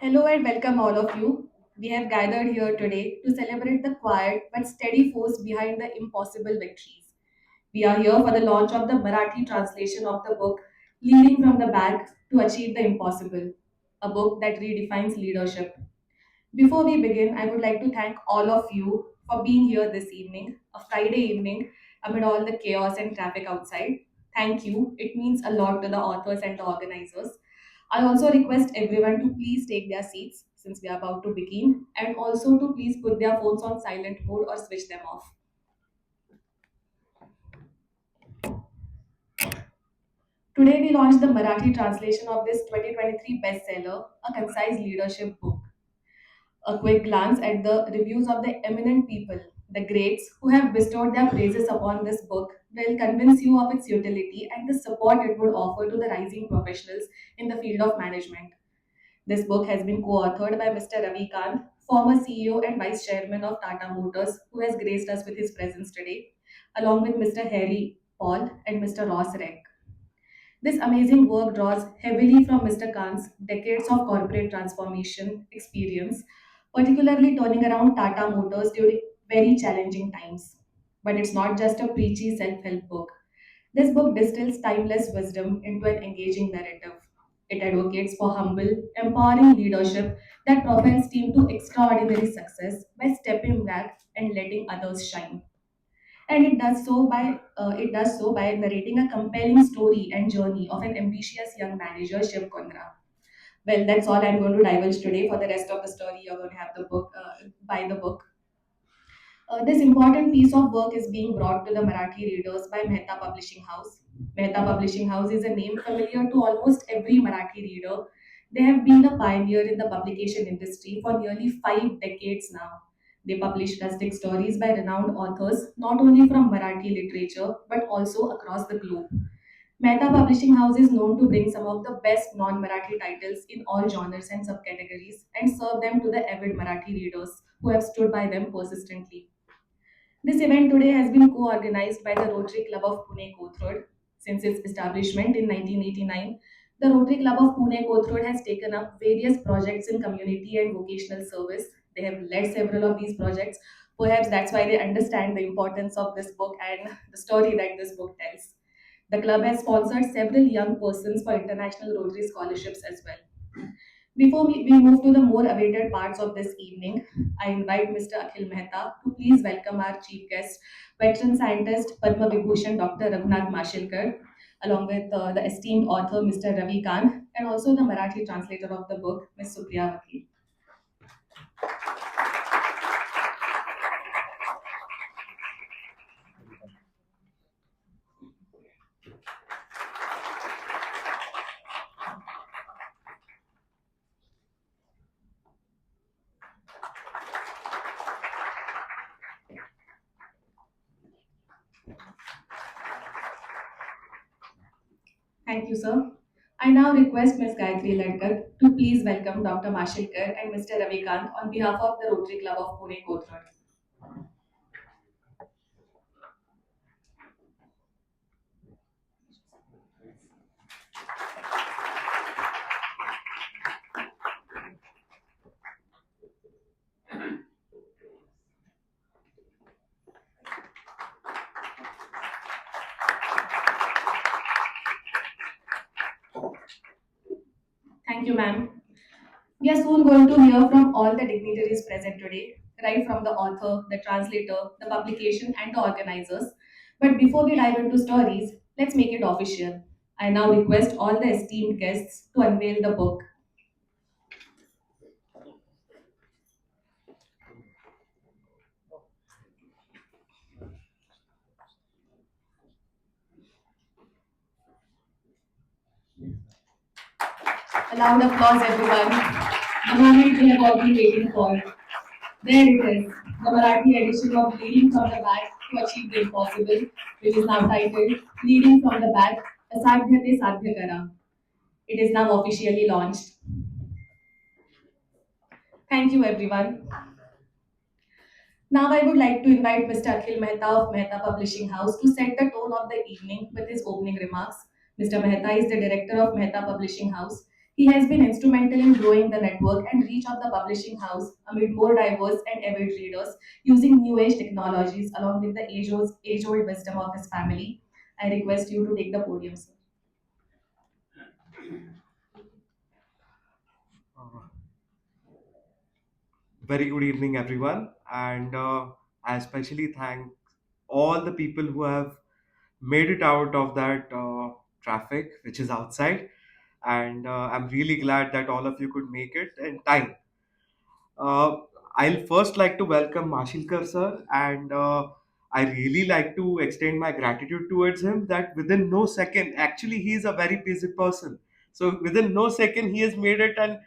Hello and welcome all of you. We have gathered here today to celebrate the quiet but steady force behind the impossible victories. We are here for the launch of the Marathi translation of the book Leading from the Back to Achieve the Impossible, a book that redefines leadership. Before we begin, I would like to thank all of you for being here this evening, a Friday evening, amid all the chaos and traffic outside. Thank you. It means a lot to the authors and the organizers. I also request everyone to please take their seats since we are about to begin, and also to please put their phones on silent mode or switch them off. Today we launched the Marathi translation of this 2023 bestseller, A Concise Leadership Book. A quick glance at the reviews of the eminent people, the greats who have bestowed their praises upon this book, will convince you of its utility and the support it would offer to the rising professionals in the field of management. This book has been co authored by Mr. Ravi Kant, former CEO and Vice Chairman of Tata Motors, who has graced us with his presence today, along with Mr. Harry Paul and Mr. Ross Reck. This amazing work draws heavily from Mr. Khan's decades of corporate transformation experience, particularly turning around Tata Motors during very challenging times. But it's not just a preachy self help book. This book distills timeless wisdom into an engaging narrative. It advocates for humble, empowering leadership that propels team to extraordinary success by stepping back and letting others shine. And it does so by narrating a compelling story and journey of an ambitious young manager, Shiv Kundra. Well, that's all I'm going to divulge today. For the rest of the story, you're going to have the book, buy the book. This important piece of work is being brought to the Marathi readers by Mehta Publishing House. Mehta Publishing House is a name familiar to almost every Marathi reader. They have been a pioneer in the publication industry for nearly 5 decades now. They publish rustic stories by renowned authors not only from Marathi literature but also across the globe. Mehta Publishing House is known to bring some of the best non Marathi titles in all genres and subcategories and serve them to the avid Marathi readers who have stood by them persistently. This event today has been co-organized by the Rotary Club of Pune Kothurad. Since its establishment in 1989, the Rotary Club of Pune Kothurad has taken up various projects in community and vocational service. They have led several of these projects. Perhaps that's why they understand the importance of this book and the story that this book tells. The club has sponsored several young persons for international Rotary scholarships as well. Before we move to the more awaited parts of this evening, I invite Mr. Akhil Mehta to please welcome our chief guest, veteran scientist Padma Vibhushan Dr. Raghunath Mashilkar, along with the esteemed author Mr. Ravi Kant, and also the Marathi translator of the book, Ms. Supriya Vakil. Thank you, sir. I now request Ms. Gayatri Ladkar to please welcome Dr. Mashilkar and Mr. Ravi Kant on behalf of the Rotary Club of Pune Kothurad. Thank you, ma'am. We are soon going to hear from all the dignitaries present today, right from the author, the translator, the publication, and the organizers. But before we dive into stories, let's make it official. I now request all the esteemed guests to unveil the book. A loud applause, everyone. The moment we have all been waiting for. There it is, the Marathi edition of Leading from the Back to Achieve the Impossible, which is now titled Leading from the Back, Asadhya Te Sadhya Kara. It is now officially launched. Thank you, everyone. Now, I would like to invite Mr. Akhil Mehta of Mehta Publishing House to set the tone of the evening with his opening remarks. Mr. Mehta is the director of Mehta Publishing House. He has been instrumental in growing the network and reach of the publishing house amid more diverse and avid readers using new age technologies along with the age-old wisdom of his family. I request you to take the podium, sir. Uh, Very good evening, everyone, and I especially thank all the people who have made it out of that traffic, which is outside, and I'm really glad that all of you could make it in time. Uh, I'll first like to welcome Mashilkar sir, and I really like to extend my gratitude towards him that within no second, actually, he is a very busy person. So within no second, he has made it and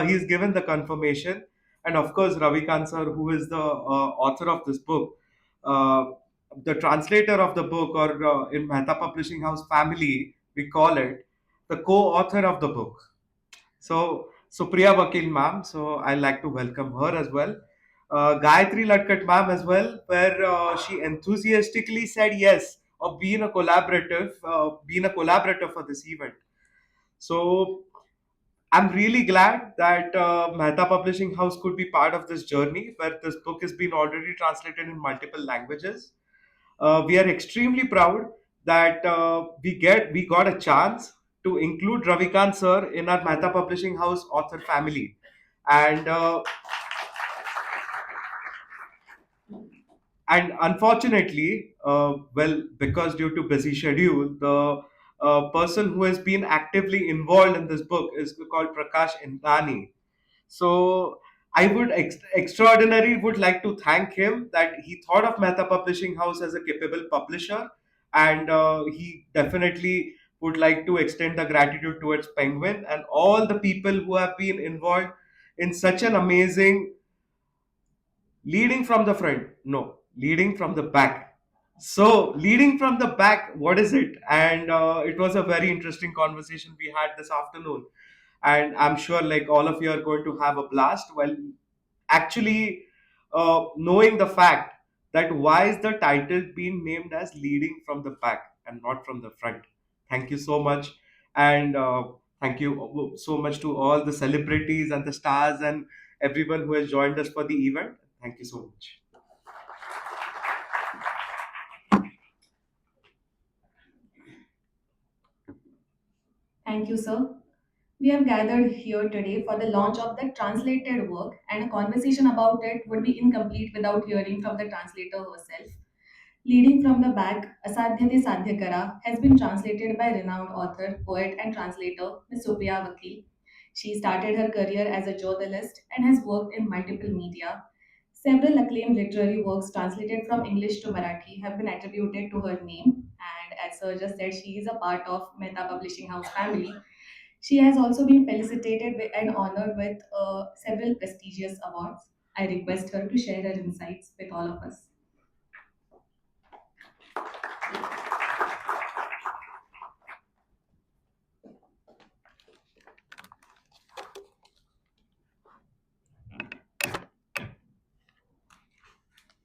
he's given the confirmation. And of course, Ravi Kant sir, who is the author of this book, uh, the translator of the book, or in Mehta Publishing House family, we call it the co-author of the book. So, Supriya Vakil ma'am, so I like to welcome her as well. Gayatri Latkat ma'am as well, where she enthusiastically said yes of being a collaborator for this event. So, I'm really glad that Mehta Publishing House could be part of this journey, where this book has been already translated in multiple languages. We are extremely proud that we got a chance to include Ravikant sir in our Mehta Publishing House author family, and unfortunately, well, because due to busy schedule, the person who has been actively involved in this book is called Prakash Intani. So I would extraordinary would like to thank him that he thought of Mehta Publishing House as a capable publisher, and he definitely would like to extend the gratitude towards Penguin and all the people who have been involved in such an amazing leading from the front. No, leading from the back. So leading from the back, what is it? And it was a very interesting conversation we had this afternoon, and I'm sure like all of you are going to have a blast while actually knowing the fact that why is the title being named as leading from the back and not from the front. Thank you so much, and thank you so much to all the celebrities and the stars and everyone who has joined us for the event. Thank you so much. Thank you, sir. We have gathered here today for the launch of the translated work, and a conversation about it would be incomplete without hearing from the translator herself. Leading from the back, Asadhyate Sadhyakara has been translated by renowned author, poet, and translator Ms. Supriya Vakil. She started her career as a journalist and has worked in multiple media. Several acclaimed literary works translated from English to Marathi have been attributed to her name. And as Sir just said, she is a part of Mehta Publishing House family. She has also been felicitated and honored with several prestigious awards. I request her to share her insights with all of us.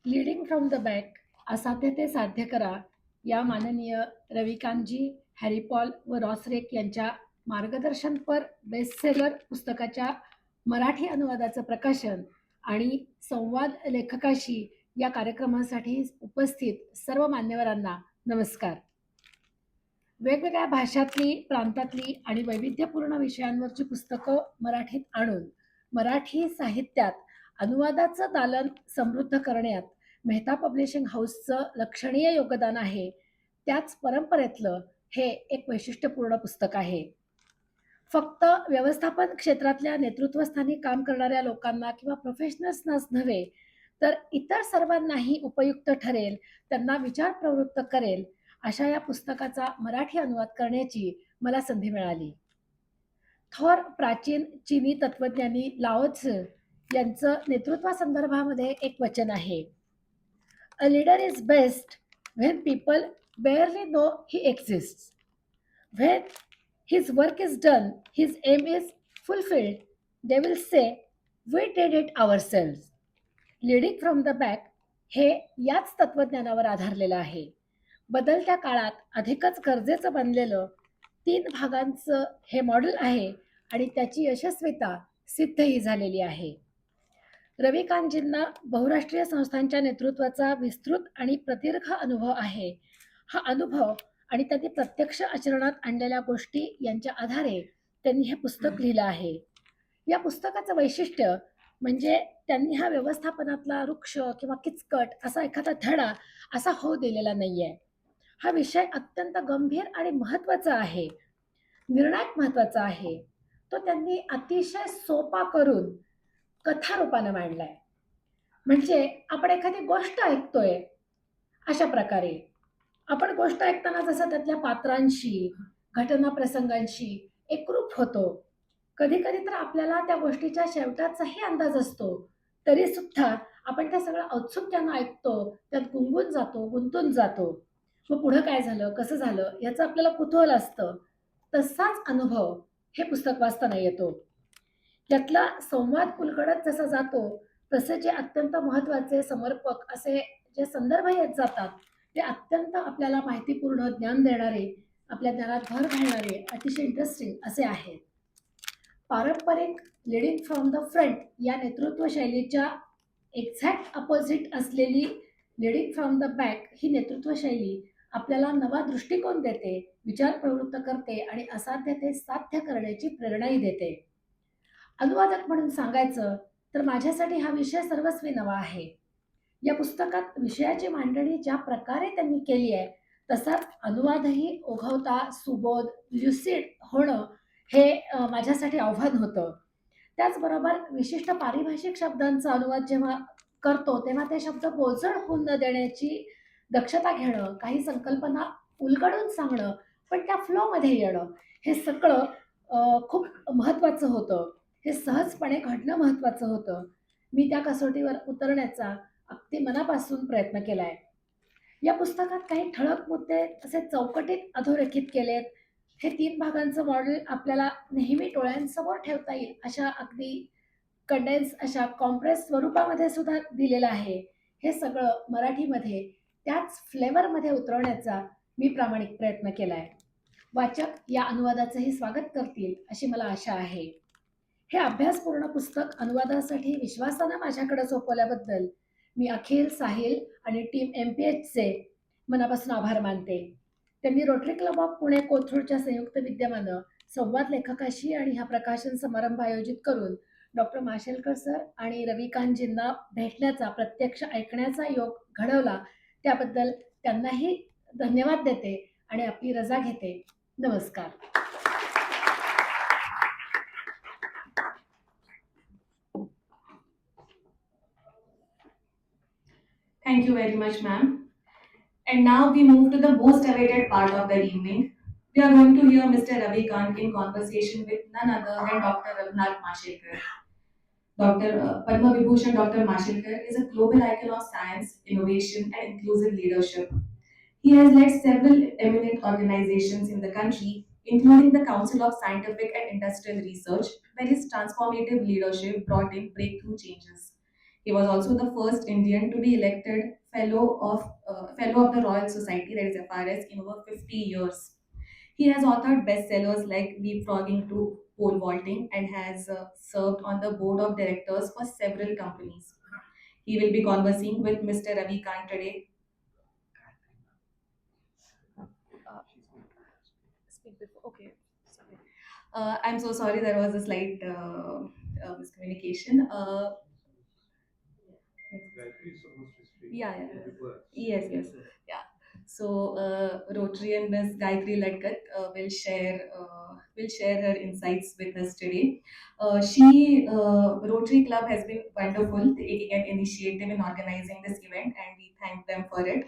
Leading from the back असाध्य ते साध्य करा या माननीय रविकांतजी हॅरीपॉल व रॉसरेक यांच्या मार्गदर्शनपर bestseller पुस्तकाच्या मराठी अनुवादाचं प्रकाशन आणि संवाद लेखकाशी या कार्यक्रमासाठी उपस्थित सर्व मान्यवरांना नमस्कार. वेगवेगळ्या भाषातली, प्रांतातली आणि वैविध्यपूर्ण विषयांवरची पुस्तकं मराठीत आणून मराठी साहित्यात अनुवादाचं दालन समृद्ध करण्यात मेहता पब्लिशिंग हाऊसचं लक्षणीय योगदान आहे. त्याच परंपरेतलं हे एक वैशिष्ट्यपूर्ण पुस्तक आहे. फक्त व्यवस्थापन क्षेत्रातल्या नेतृत्वस्थानी काम करणाऱ्या लोकांना किंवा प्रोफेशनल्सनाच नव्हे, तर इतर सर्वांनाही उपयुक्त ठरेल, त्यांना विचार प्रवृत्त करेल, अशा या पुस्तकाचा मराठी अनुवाद करण्याची मला संधी मिळाली. थोर प्राचीन चीनी तत्वज्ञानी लाओ त्झ यांचं नेतृत्वासंदर्भामध्ये एक वचन आहे. A leader is best when people barely know he exists. When his work is done, his aim is fulfilled, they will say, we did it ourselves. Leading from the back हे याच तत्वज्ञानावर आधारलेलं आहे. बदलत्या काळात अधिकच गरजेचं बनलेलं 3 भागांचं हे मॉडेल आहे आणि त्याची यशस्वीता सिद्धही झालेली आहे. रवी कांतजींना बहुराष्ट्रीय संस्थांच्या नेतृत्वाचा विस्तृत आणि प्रदीर्घ अनुभव आहे. हा अनुभव आणि त्यांनी प्रत्यक्ष आचरणात आणलेल्या गोष्टी यांच्या आधारे त्यांनी हे पुस्तक लिहिलं आहे. या पुस्तकाचं वैशिष्ट्य म्हणजे त्यांनी हा व्यवस्थापनातला वृक्ष किंवा किचकट असा एखादा धडा असा होऊ दिलेला नाहीये. हा विषय अत्यंत गंभीर आणि महत्वाचा आहे, निर्णायक महत्वाचा आहे. तो त्यांनी अतिशय सोपा करून कथारूपानं मांडलाय. म्हणजे आपण एखादी गोष्ट ऐकतोय अशा प्रकारे. आपण गोष्ट ऐकताना जसं त्यातल्या पात्रांशी, घटना प्रसंगांशी एकरूप होतो. कधी-कधी तर आपल्याला त्या गोष्टीच्या शेवटाचाही अंदाज असतो. तरी सुद्धा आपण ते सगळं औत्सुक्यानं ऐकतो, त्यात गुंगून जातो, गुंतून जातो. मग पुढं काय झालं, कसं झालं याचं आपल्याला कुतूहल असतं. तसाच अनुभव हे पुस्तक वाचताना येतो. त्यातला संवाद उलगडत जसा जातो, तसे जे अत्यंत महत्वाचे समर्पक असे जे संदर्भ येत जातात, ते अत्यंत आपल्याला माहितीपूर्ण ज्ञान देणारे, आपल्या ज्ञानात भर घालणारे, अतिशय इंटरेस्टिंग असे आहेत. पारंपरिक लीडिंग फ्रॉम द फ्रंट या नेतृत्व शैलीच्या एक्झॅक्ट अपोजिट असलेली लीडिंग फ्रॉम द बॅक ही नेतृत्व शैली आपल्याला नवा दृष्टिकोन देते, विचार प्रवृत्त करते आणि असाध्य ते साध्य करण्याची प्रेरणाही देते. अनुवादक म्हणून सांगायचं तर माझ्यासाठी हा विषय सर्वस्वी नवा आहे. या पुस्तकात विषयाची मांडणी ज्या प्रकारे त्यांनी केली आहे, तसाच अनुवादही ओघवता, सुबोध, ल्युसिड होणं हे माझ्यासाठी आव्हान होतं. त्याचबरोबर विशिष्ट पारिभाषिक शब्दांचा अनुवाद जेव्हा करतो, तेव्हा ते शब्द बोजड होऊन न देण्याची दक्षता घेणं, काही संकल्पना उलगडून सांगणं, पण त्या फ्लोमध्ये येणं, हे सगळं खूप महत्त्वाचं होतं. हे सहजपणे घडणं महत्त्वाचं होतं. मी त्या कसोटीवर उतरण्याचा अगदी मनापासून प्रयत्न केलाय. या पुस्तकात काही ठळक मुद्दे असे चौकटीत अधोरेखित केलेत. हे 3 भागांचं मॉडेल आपल्याला नेहमी डोळ्यांसमोर ठेवता येईल अशा अगदी कंडेन्स अशा कॉम्प्रेस स्वरूपामध्ये सुद्धा दिलेलं आहे. हे सगळं मराठीमध्ये त्याच फ्लेवरमध्ये उतरवण्याचा मी प्रामाणिक प्रयत्न केलाय. वाचक या अनुवादाचंही स्वागत करतील अशी मला आशा आहे. हे अभ्यासपूर्ण पुस्तक अनुवादासाठी विश्वासानं माझ्याकडे सोपवल्याबद्दल मी अखिल, साहिल आणि टीम MPHचे मनापासून आभार मानते. त्यांनी रोटरी क्लब ऑफ पुणे कोथरूडच्या संयुक्त विद्यमानं संवाद लेखकाशी आणि हा प्रकाशन समारंभ आयोजित करून डॉक्टर माशेलकर सर आणि रविकांतजींना भेटण्याचा, प्रत्यक्ष ऐकण्याचा योग घडवला. त्याबद्दल त्यांनाही धन्यवाद देते आणि आपली रजा घेते. नमस्कार. Thank you very much, ma'am. And now we move to the most awaited part of the evening. We are going to hear Mr. Ravi Kant in conversation with none other than Dr. Raghunath Mashekar. Dr. Padma Vibhushan Dr. Mashekar is a global icon of science, innovation, and inclusive leadership. He has led several eminent organizations in the country, including the Council of Scientific and Industrial Research, where his transformative leadership brought in breakthrough changes. He was also the first Indian to be elected Fellow of the Royal Society, that is FRS, in over 50 years. He has authored bestsellers like Leapfrogging to Pole Vaulting and has served on the board of directors for several companies. He will be conversing with Mr. Ravi Kant today. Uh, Speak before. Okay, sorry. I'm so sorry. There was a slight miscommunication. Yeah, yeah. Yes. Yeah. So, Rotarian Ms. Gayatri Ladkat will share her insights with us today. Rotary Club has been wonderful taking an initiative in organizing this event, and we thank them for it.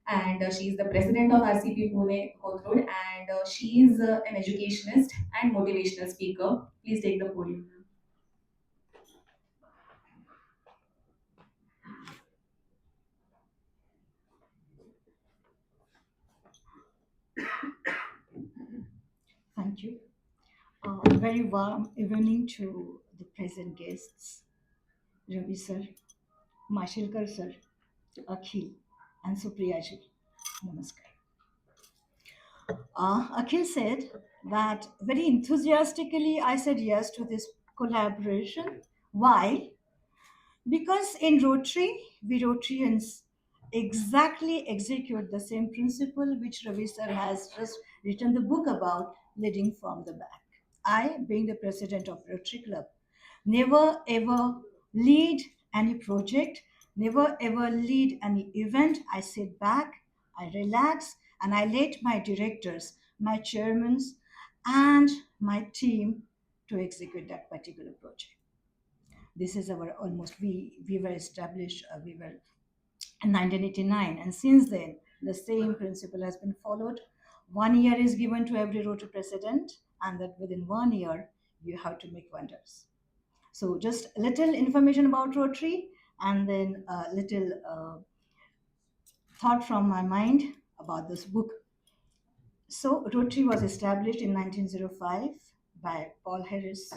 And she is the president of RCP Pune Kothrood, and she is an educationist and motivational speaker. Please take the podium. Thank you. Very warm evening to the present guests, Ravi sir, Mashilkar sir, Akhil, and Supriya ji. Namaskar. Akhil said that very enthusiastically I said yes to this collaboration. Why? Because in Rotary, we Rotarians exactly execute the same principle which Ravi sir has just written the book about, leading from the back. I, being the president of Rotary Club, never ever lead any project, never ever lead any event. I sit back, I relax, and I let my directors, my chairmen, and my team to execute that particular project. This is our almost we were established we were in 1989, and since then the same principle has been followed. 1 year is given to every Rotary president, and that within 1 year you have to make wonders. So just a little information about Rotary, and then a little thought from my mind about this book. So Rotary was established in 1905 by Paul Harris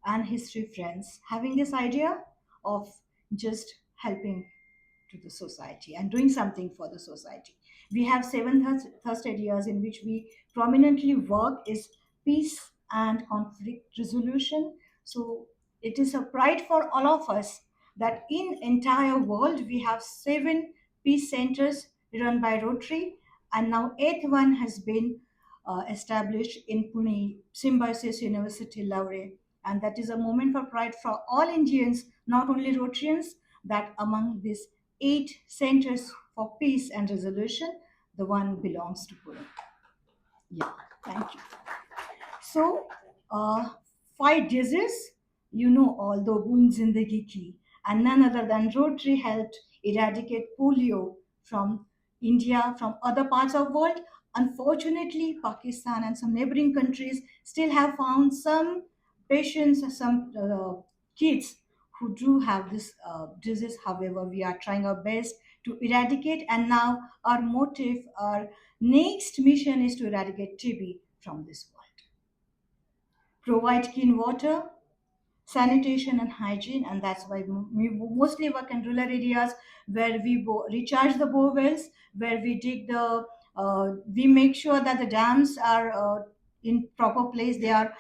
and his three friends, having this idea of just helping to the society and doing something for the society. We have seven thrust areas in which we prominently work is peace and conflict resolution. So it is a pride for all of us that in entire world we have seven peace centers run by Rotary, and now eighth one has been established in Pune, Symbiosis University, Laure, and that is a moment for pride for all Indians, not only Rotarians, that among these eight centers for peace and resolution, the one belongs to Pune. Yeah, thank you. So, fight disease, you know, all the wounds in the Giki, and none other than Rotary helped eradicate polio from India, from other parts of world. Unfortunately, Pakistan and some neighboring countries still have found some patients, some kids who do have this disease. However, we are trying our best to eradicate, and now our motive, our next mission is to eradicate TB from this world. Provide clean water, sanitation, and hygiene, and that's why we mostly work in rural areas where we recharge the bore wells, where we dig the, we make sure that the dams are in proper place, they are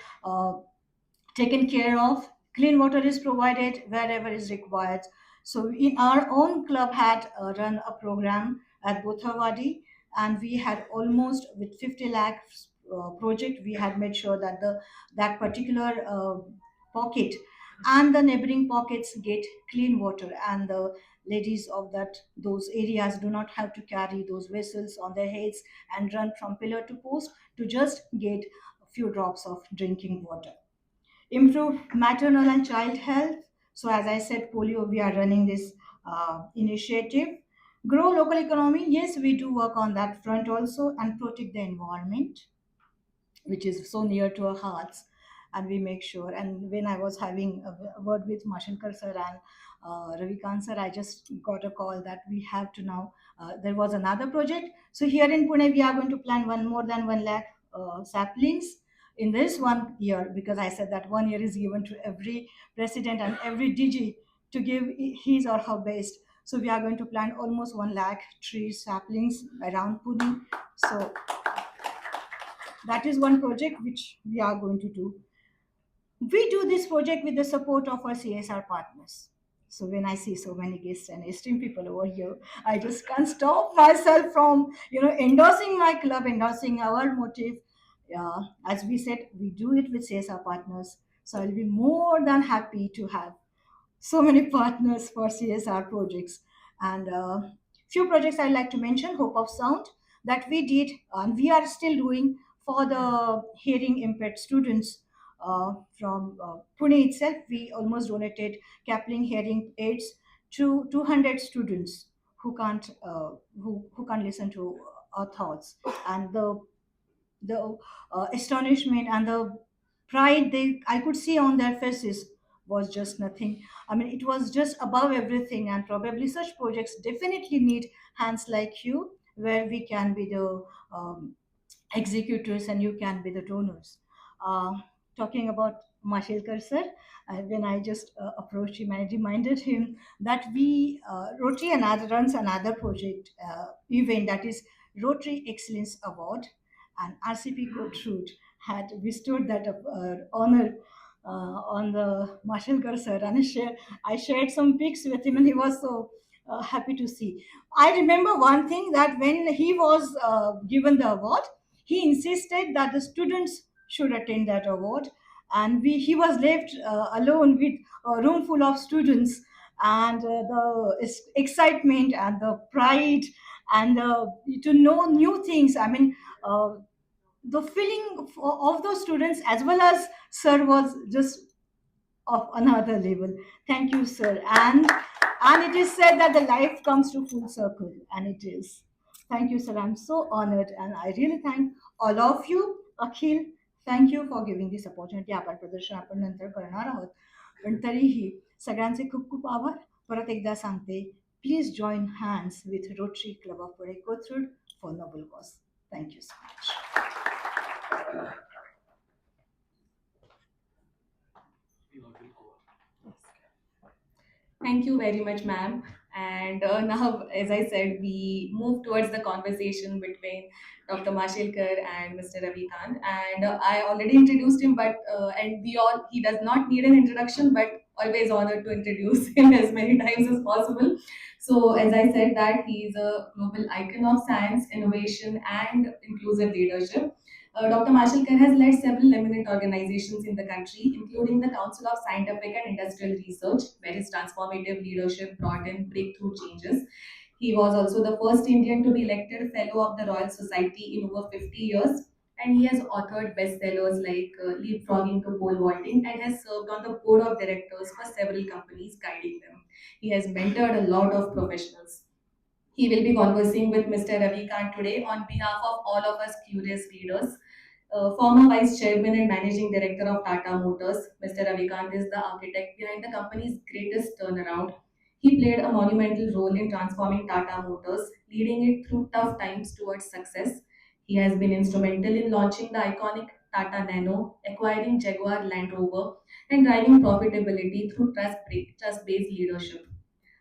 taken care of. Clean water is provided wherever is required. So in our own club had run a program at Bothavadi, and we had almost with 50 lakhs project. We had made sure that the that particular pocket and the neighboring pockets get clean water, and the ladies of that those areas do not have to carry those vessels on their heads and run from pillar to post to just get a few drops of drinking water. Improve maternal and child health. So, as I said, polio, we are running this initiative. Grow local economy. Yes, we do work on that front also, and protect the environment, which is so near to our hearts, and we make sure. And when I was having a word with Mashalkar sir and Ravi Kant sir, I just got a call that we have to now. There was another project. So here in Pune, we are going to plant one more than 1 lakh saplings in this 1 year, because I said that 1 year is given to every president and every DG to give his or her best. So we are going to plant almost 1 lakh tree saplings around Pune. So that is one project which we are going to do. We do this project with the support of our CSR partners. So when I see so many guests and esteemed people over here, I just can't stop myself from, endorsing my club, endorsing our motive. As we said, we do it with CSR partners. So I'll be more than happy to have so many partners for CSR projects. And few projects I'd like to mention: Hope of Sound, that we did and we are still doing for the hearing impaired students from Pune itself. We almost donated Kapling hearing aids to 200 students who can't listen to our thoughts, and the astonishment and the pride they I could see on their faces was just nothing. I mean, it was just above everything, and probably such projects definitely need hands like you, where we can be the executors and you can be the donors. Uh, Talking about Mashilkar sir, when I just approached him, I reminded him that we Rotary another runs another project event, that is Rotary Excellence Award, and RCP Code Route had bestowed that honor on the Mashelkar sir, and I shared some pics with him, and he was so happy to see. I remember one thing, that when he was given the award, he insisted that the students should attend that award, and he was left alone with a room full of students, and the excitement and the pride and to know new things. I mean, the feeling of those students as well as sir was just of another level. Thank you, sir. And it is said that the life comes to full circle, and it is. Thank you, sir. I'm so honored, and I really thank all of you. Akhil, thank you for giving this opportunity. आपण प्रदर्शन आपण नंतर करणार आहोत, पण तरीही सगळ्यांचे खूप खूप आभार. परत एकदा सांगते, please join hands with rotary club of Pune Kothrud for noble cause. Thank you so much. Thank you very much, ma'am. And now, as I said, we move towards the conversation between Dr. Mashelkar and Mr. Ravi Kant. And I already introduced him, but and he does not need an introduction, but always honored to introduce him as many times as possible. So, as I said, that he is a global icon of science, innovation, and inclusive leadership. Dr. Mashelkar has led several eminent organizations in the country, including the Council of Scientific and Industrial Research, where his transformative leadership brought in breakthrough changes. He was also the first Indian to be elected Fellow of the Royal Society in over 50 years. And he has authored bestsellers like Leapfrogging to Pole Vaulting and has served on the board of directors for several companies, guiding them. He has mentored a lot of professionals. He will be conversing with Mr. Ravi Kant today on behalf of all of us curious readers. Former Vice Chairman and Managing Director of Tata Motors, Mr. Ravi Kant is the architect behind the company's greatest turnaround. He played a monumental role in transforming Tata Motors, leading it through tough times towards success. He has been instrumental in launching the iconic Tata Nano, acquiring Jaguar Land Rover, and driving profitability through trust-based leadership.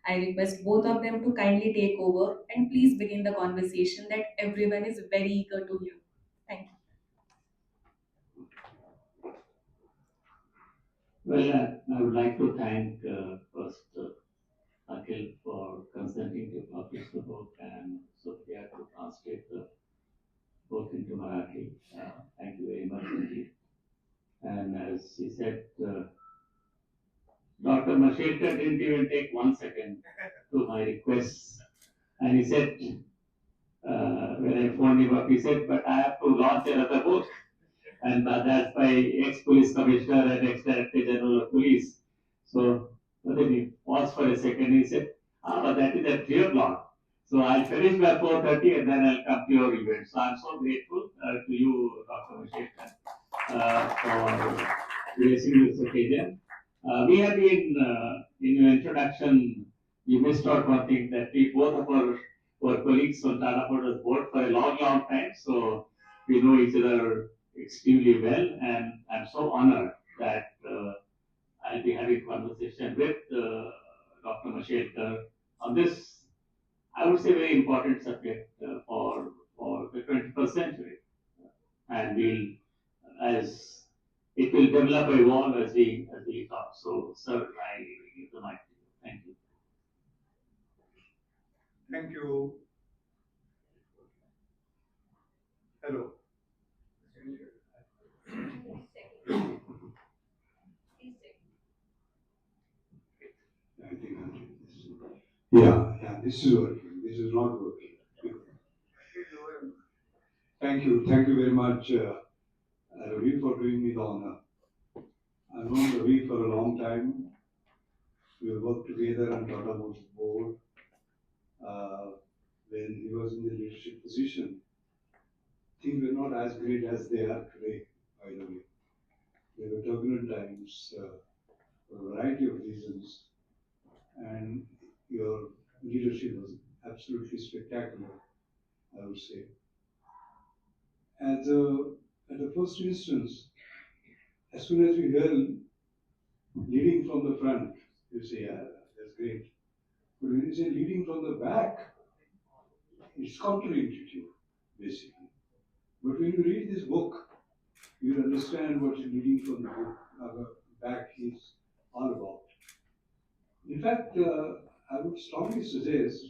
I request both of them to kindly take over and please begin the conversation that everyone is very eager to hear. Thank you. Well, I would like to thank first Akhil for consenting to publish the book and Sophia to translate the book into Marathi. Thank you very much indeed. And as he said, Dr. Mashelkar didn't even take 1 second to my requests. And he said, when I phoned him up, he said, but I have to launch another book. And that's by ex-police commissioner and ex-director general of police. So then he paused for a second. He said, that is at 3 o'clock. So I'll finish by 4:30 and then I'll come to your event. So I'm so grateful to you, Dr. Mashelkar, for gracing this occasion. We have been, in your introduction, you missed out one thing, that we both of our were colleagues on Tata Motors board for a long, long time. So we know each other extremely well, and I'm so honored that I'll be having conversation with Dr. Mashelkar on this, I would say, very important subject for the 21st century. And we'll, as it will develop, evolve as we talk. So, sir, I give the mic to you. Thank you. Thank you. Hello. I think I'll do this. Yeah, this is working. This is not working. Thank you very much, Ravi, for doing me the honor. I've known Ravi for a long time. We have worked together on Tata Motors board uh, when he was in the leadership position. Things were not as great as they are today, by the way. There were turbulent times for a variety of reasons, and your leadership was absolutely spectacular, I would say. At the first instance, as soon as we hear leading from the front, you say, yeah, that's great. But when you say leading from the back, it's counterintuitive, basically. But when you read this book, you'll understand what reading from the book back is all about. In fact, I would strongly suggest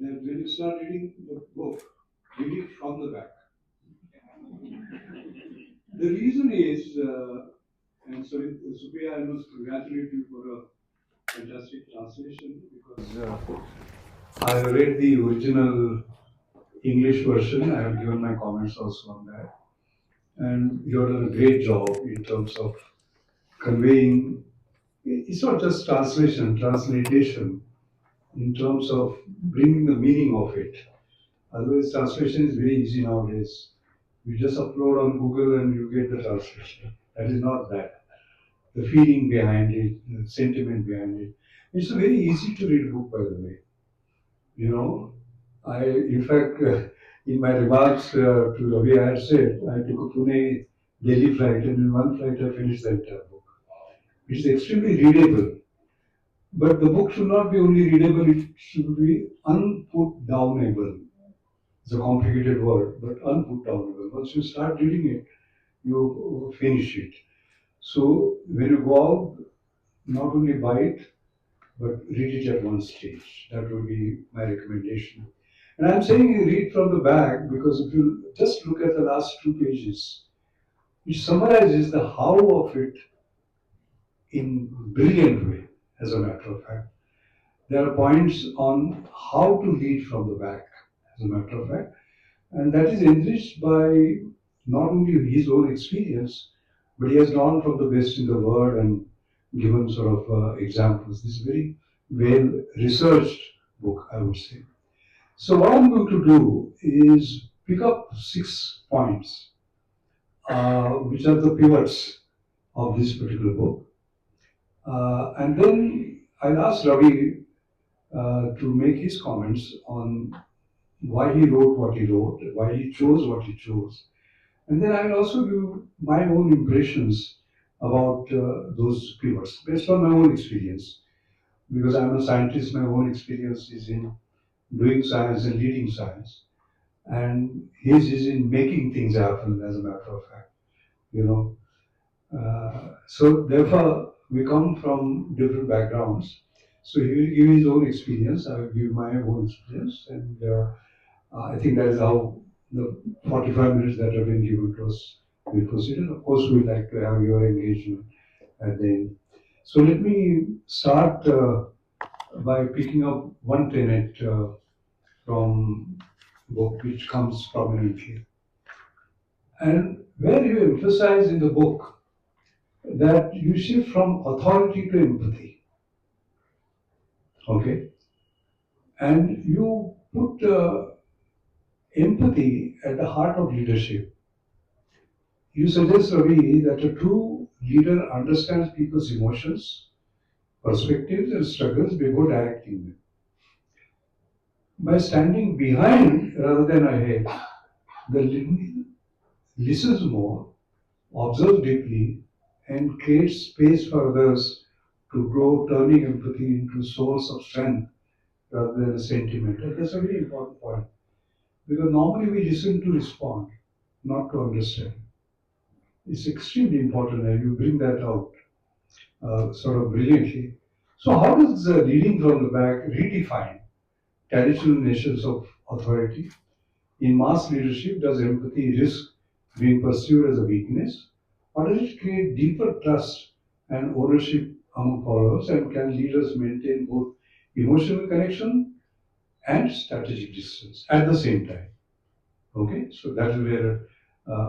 that when you start reading the book, read it from the back. The reason is, and sorry, Supriya, I must congratulate you for a fantastic translation because I read the original English version. I have given my comments also on that. And you have done a great job in terms of conveying, it's not just translation, translation, in terms of bringing the meaning of it. Otherwise, translation is very easy nowadays. You just upload on Google and you get the translation. That is not that. The feeling behind it, the sentiment behind it. It's a very easy to read book, by the way. You know, in fact, in my remarks to Ravi, I had said I took a Pune Delhi flight, and in one flight I finished the entire book. It is extremely readable, but the book should not be only readable; it should be unput downable. It's a complicated word, but unput downable. Once you start reading it, you finish it. So when you go out, not only buy it, but read it at one stage. That would be my recommendation. And I'm saying you read from the back because if you just look at the last two pages, it summarizes the how of it in brilliant way, as a matter of fact. There are points on how to read from the back, as a matter of fact, and that is enriched by not only his own experience, but he has drawn from the best in the world and given sort of examples. This is a very well researched book, I would say. So what I'm going to do is pick up 6 points, which are the pivots of this particular book. And then I'll ask Ravi to make his comments on why he wrote what he wrote, why he chose what he chose. And then I'll also give my own impressions about those pivots based on my own experience. Because I'm a scientist, my own experience is in doing science and leading science. And his is in making things happen, as a matter of fact. You know, so therefore we come from different backgrounds. So he will give his own experience. I will give my own experience, and I think that is how the 45 minutes that have been given to us will proceed. And of course, we like to have your engagement at the end. So let me start by picking up one tenet from book which comes prominently. And where you emphasize in the book that you shift from authority to empathy, okay? And you put empathy at the heart of leadership. You suggest, Ravi, that a true leader understands people's emotions, perspectives, and struggles before directing them. By standing behind rather than ahead, the leader listens more, observes deeply, and creates space for others to grow, turning empathy into a source of strength rather than a sentiment. And that's a very important point. Because normally we listen to respond, not to understand. It's extremely important and you bring that out sort of brilliantly. So how does leading from the back redefine traditional nations of authority? In mass leadership, does empathy risk being perceived as a weakness? Or does it create deeper trust and ownership among followers? And can leaders maintain both emotional connection and strategic distance at the same time? Okay, so that is where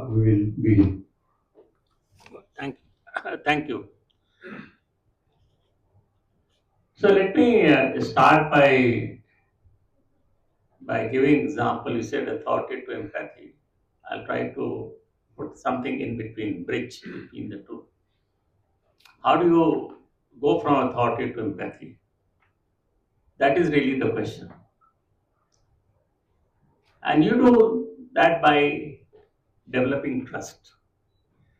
we will begin. Thank you. Thank you. So let me start by giving example. You said authority to empathy. I'll try to put something in between, bridge between the two. How do you go from authority to empathy? That is really the question. And you do that by developing trust.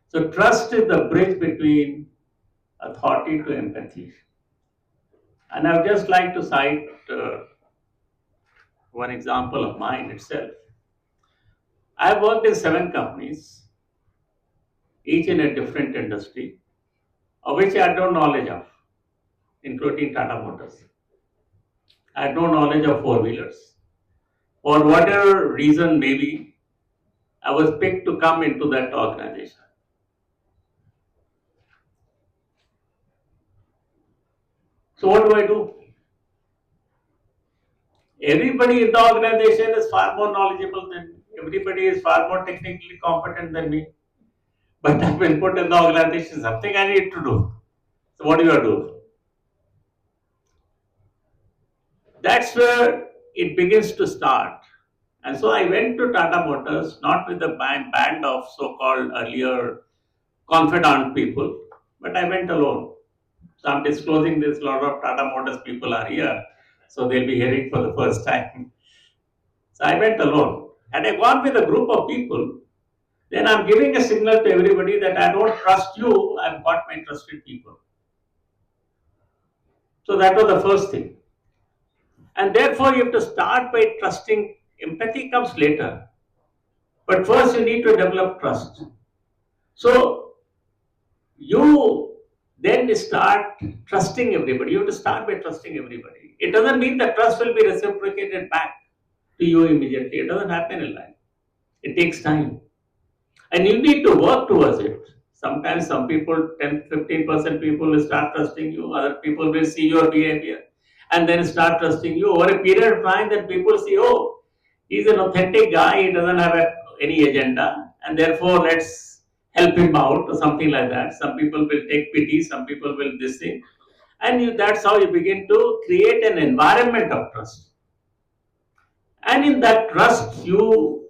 So trust is the bridge between authority to empathy. And I would just like to cite one example of mine itself. I've worked in 7 companies, each in a different industry, of which I had no knowledge of, including Tata Motors. I had no knowledge of four-wheelers. For whatever reason, maybe, I was picked to come into that organization. So what do I do? Everybody in the organization is far more knowledgeable than me. Everybody is far more technically competent than me. But I've been put in the organization, something I need to do. So what do you do? That's where it begins to start. And so I went to Tata Motors, not with a band of so-called earlier confidant people, but I went alone. So I'm disclosing this, a lot of Tata Motors people are here, so they'll be hearing for the first time. So I went alone. Had I gone with a group of people, then I'm giving a signal to everybody that I don't trust you, I've got my trusted people. So that was the first thing. And therefore, you have to start by trusting. Empathy comes later. But first, you need to develop trust. So, you then start trusting everybody. You have to start by trusting everybody. It doesn't mean that trust will be reciprocated back to you immediately. It doesn't happen in life. It takes time. And you need to work towards it. Sometimes some people, 10, 15% people will start trusting you, other people will see your behavior and then start trusting you. Over a period of time, that people see, oh, he's an authentic guy, he doesn't have any agenda, and therefore let's help him out or something like that. Some people will take pity, some people will this thing. And that's how you begin to create an environment of trust. And in that trust, you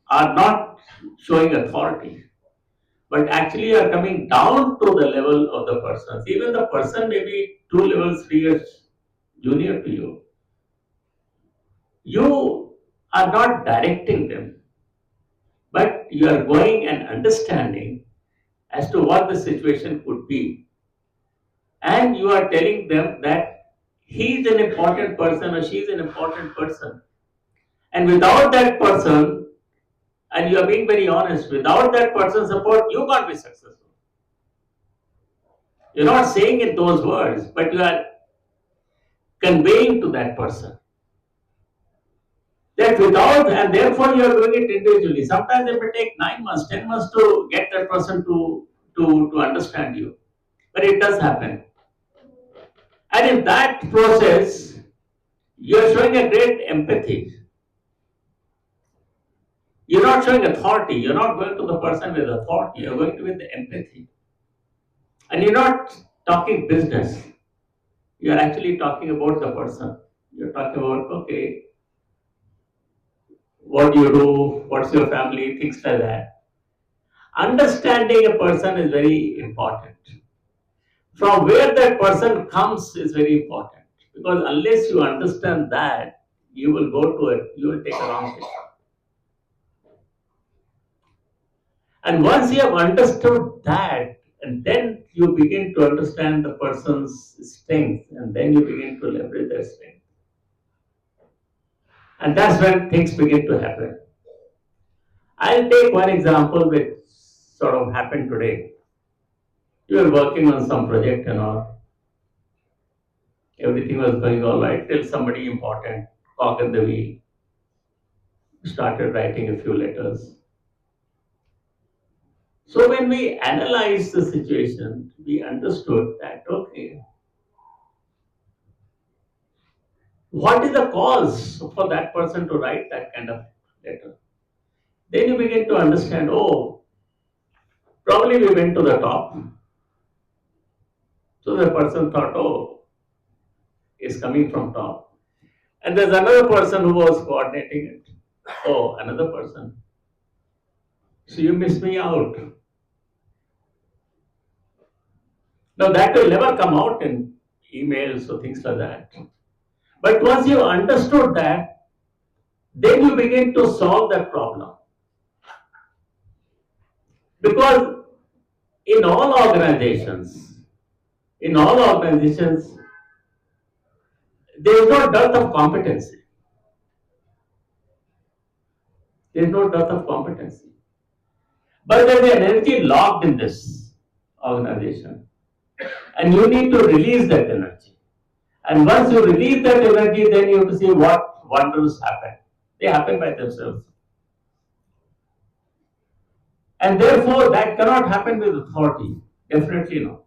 are not showing authority, but actually you are coming down to the level of the person. Even the person may be 2 levels, 3 years junior to you. You are not directing them, but you are going and understanding as to what the situation could be. And you are telling them that he is an important person or she is an important person. And without that person, and you are being very honest, without that person's support, you can't be successful. You're not saying in those words, but you are conveying to that person that without, and therefore you are doing it individually. Sometimes it may take 9 months, 10 months to get that person to understand you. But it does happen. And in that process, you're showing a great empathy. You're not showing authority. You're not going to the person with authority. You're going to with the empathy. And you're not talking business. You're actually talking about the person. You're talking about, okay, what do you do? What's your family? Things like that. Understanding a person is very important. From where that person comes is very important. Because unless you understand that, you will go to it, you will take a wrong step. And once you have understood that, and then you begin to understand the person's strength, and then you begin to leverage their strength. And that's when things begin to happen. I'll take one example which sort of happened today. You were working on some project and all. Everything was going all right till somebody important, cog in the wheel, started writing a few letters. So when we analyzed the situation, we understood that, okay, what is the cause for that person to write that kind of letter? Then you begin to understand, oh, probably we went to the top. So the person thought, oh, it's coming from top. And there's another person who was coordinating it. Oh, another person. So you missed me out. Now that will never come out in emails or things like that. But once you understood that, then you begin to solve that problem. Because in all organizations, in all organizations, there is no dearth of competency. There is no dearth of competency. But there's an energy locked in this organization, and you need to release that energy. And once you release that energy, then you have to see what wonders happen. They happen by themselves. And therefore, that cannot happen with authority. Definitely not.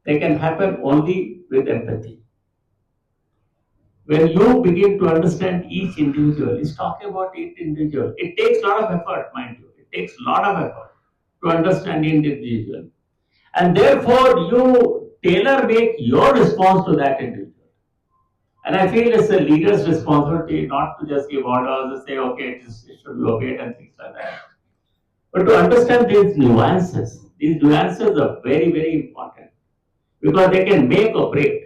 They can happen only with empathy. When you begin to understand each individual, it's talking about each individual. It takes a lot of effort, mind you. It takes a lot of effort to understand the individual. And therefore, you tailor make your response to that individual. And I feel it's the leader's responsibility not to just give orders and say, okay, it should be obeyed and things like that. But to understand these nuances are very, very important because they can make or break.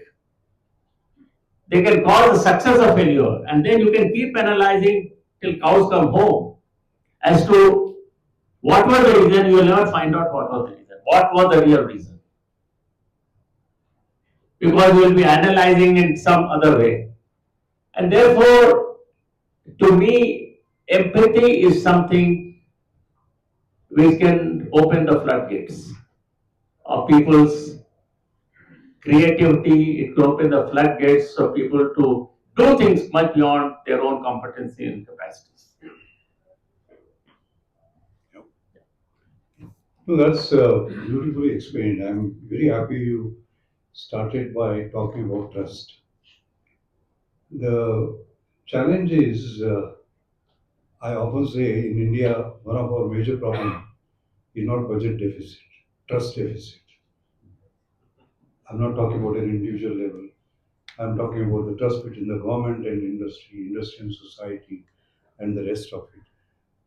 They can cause a success or failure, and then you can keep analyzing till cows come home as to what was the reason. You will never find out what was the reason. What was the real reason? Because you will be analyzing in some other way. And therefore, to me, empathy is something which can open the floodgates of people's creativity. It can open the floodgates of people to do things much beyond their own competency and capacities. No, that's beautifully explained. I'm very happy you started by talking about trust. The challenge is, I often say in India, one of our major problems is not budget deficit, trust deficit. I'm not talking about an individual level. I'm talking about the trust between the government and industry and society, and the rest of it.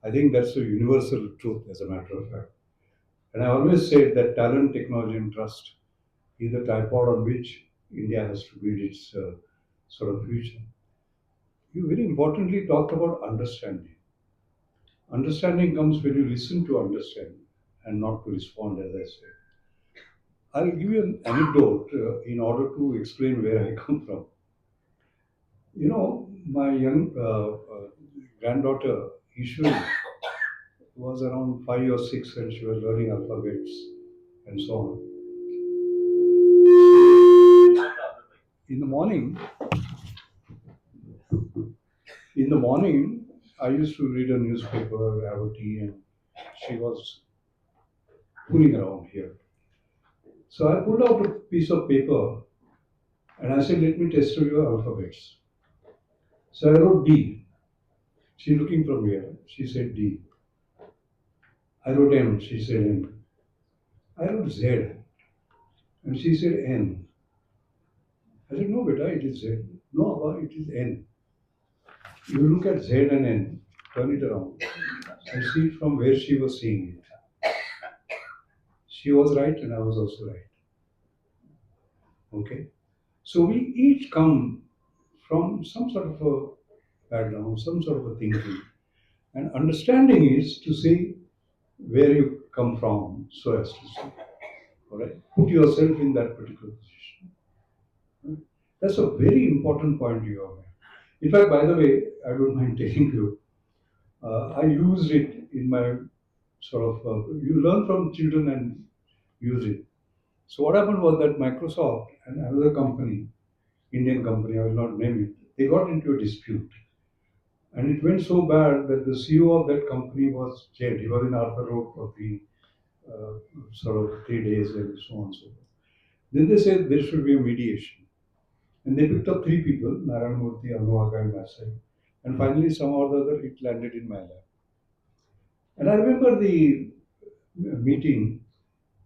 I think that's a universal truth, as a matter of fact. And I always said that talent, technology, and trust is the tripod on which India has to build its sort of future. You very importantly talked about understanding. Understanding comes when you listen to understand and not to respond, as I said. I'll give you an anecdote in order to explain where I come from. You know, my young granddaughter, Ishwari, was around 5 or 6 and she was learning alphabets and so on. In the morning, I used to read a newspaper, have a tea, and she was fooling around here. So I pulled out a piece of paper and I said, let me test your alphabets. So I wrote D. She looking from here. She said D. I wrote M. She said M. I wrote Z. And she said N. I said, no, beta, it is Z. No, Abba, it is N. You look at Z and N, turn it around, and see from where she was seeing it. She was right and I was also right. Okay? So we each come from some sort of a background, some sort of a thinking. And understanding is to see where you come from, so as to say. All right? Put yourself in that particular position. Right? That's a very important point you have made. In fact, by the way, I don't mind telling you, I used it in my sort of, you learn from children and use it. So what happened was that Microsoft and another company, Indian company, I will not name it, they got into a dispute. And it went so bad that the CEO of that company was jailed. He was in Arthur Road for uh, sort of 3 days and so on and so forth. Then they said there should be a mediation. And they picked up 3 people, Narayan Murthy, Anuvaga, and myself. And finally, somehow or the other, it landed in my lap. And I remember the meeting,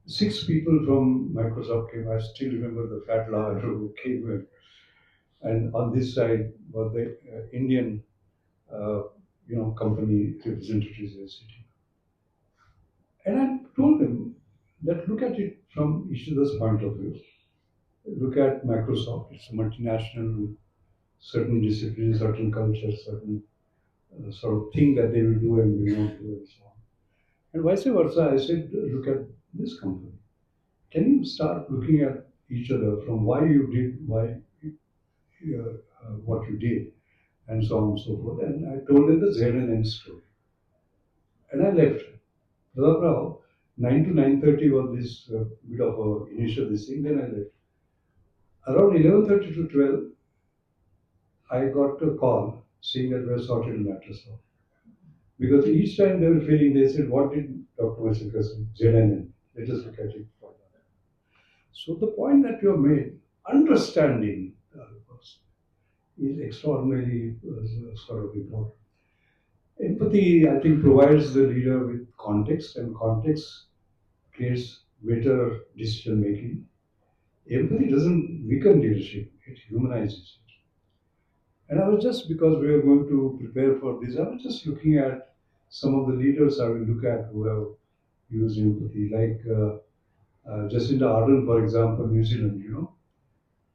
6 people from Microsoft came. I still remember the fat lawyer who came in. And on this side was the Indian, uh, company representatives were sitting. And I told them that look at it from each other's point of view. Look at Microsoft. It's a multinational, certain discipline, certain culture, certain sort of thing that they will do and will not do and so on. And vice versa, I said, look at this company. Can you start looking at each other from why you did, what you did, and so on and so forth. And I told them the Z and N story. And I left. Pradap 9 to 9:30 was this bit of a initial this thing. Then I left. Around 11:30 to 12, I got a call saying that we have sorted the matters out. Because each time they were feeling, they said, what did Dr. Vasilka say? ZNN. Let us look at it further. So the point that you have made, understanding the other person, is extraordinarily sort of important. Empathy, I think, provides the leader with context, and context creates better decision making. Empathy doesn't weaken leadership, it humanizes it. And I was just, because we are going to prepare for this, I was just looking at some of the leaders I will look at who have used empathy, like Jacinda Ardern, for example, New Zealand,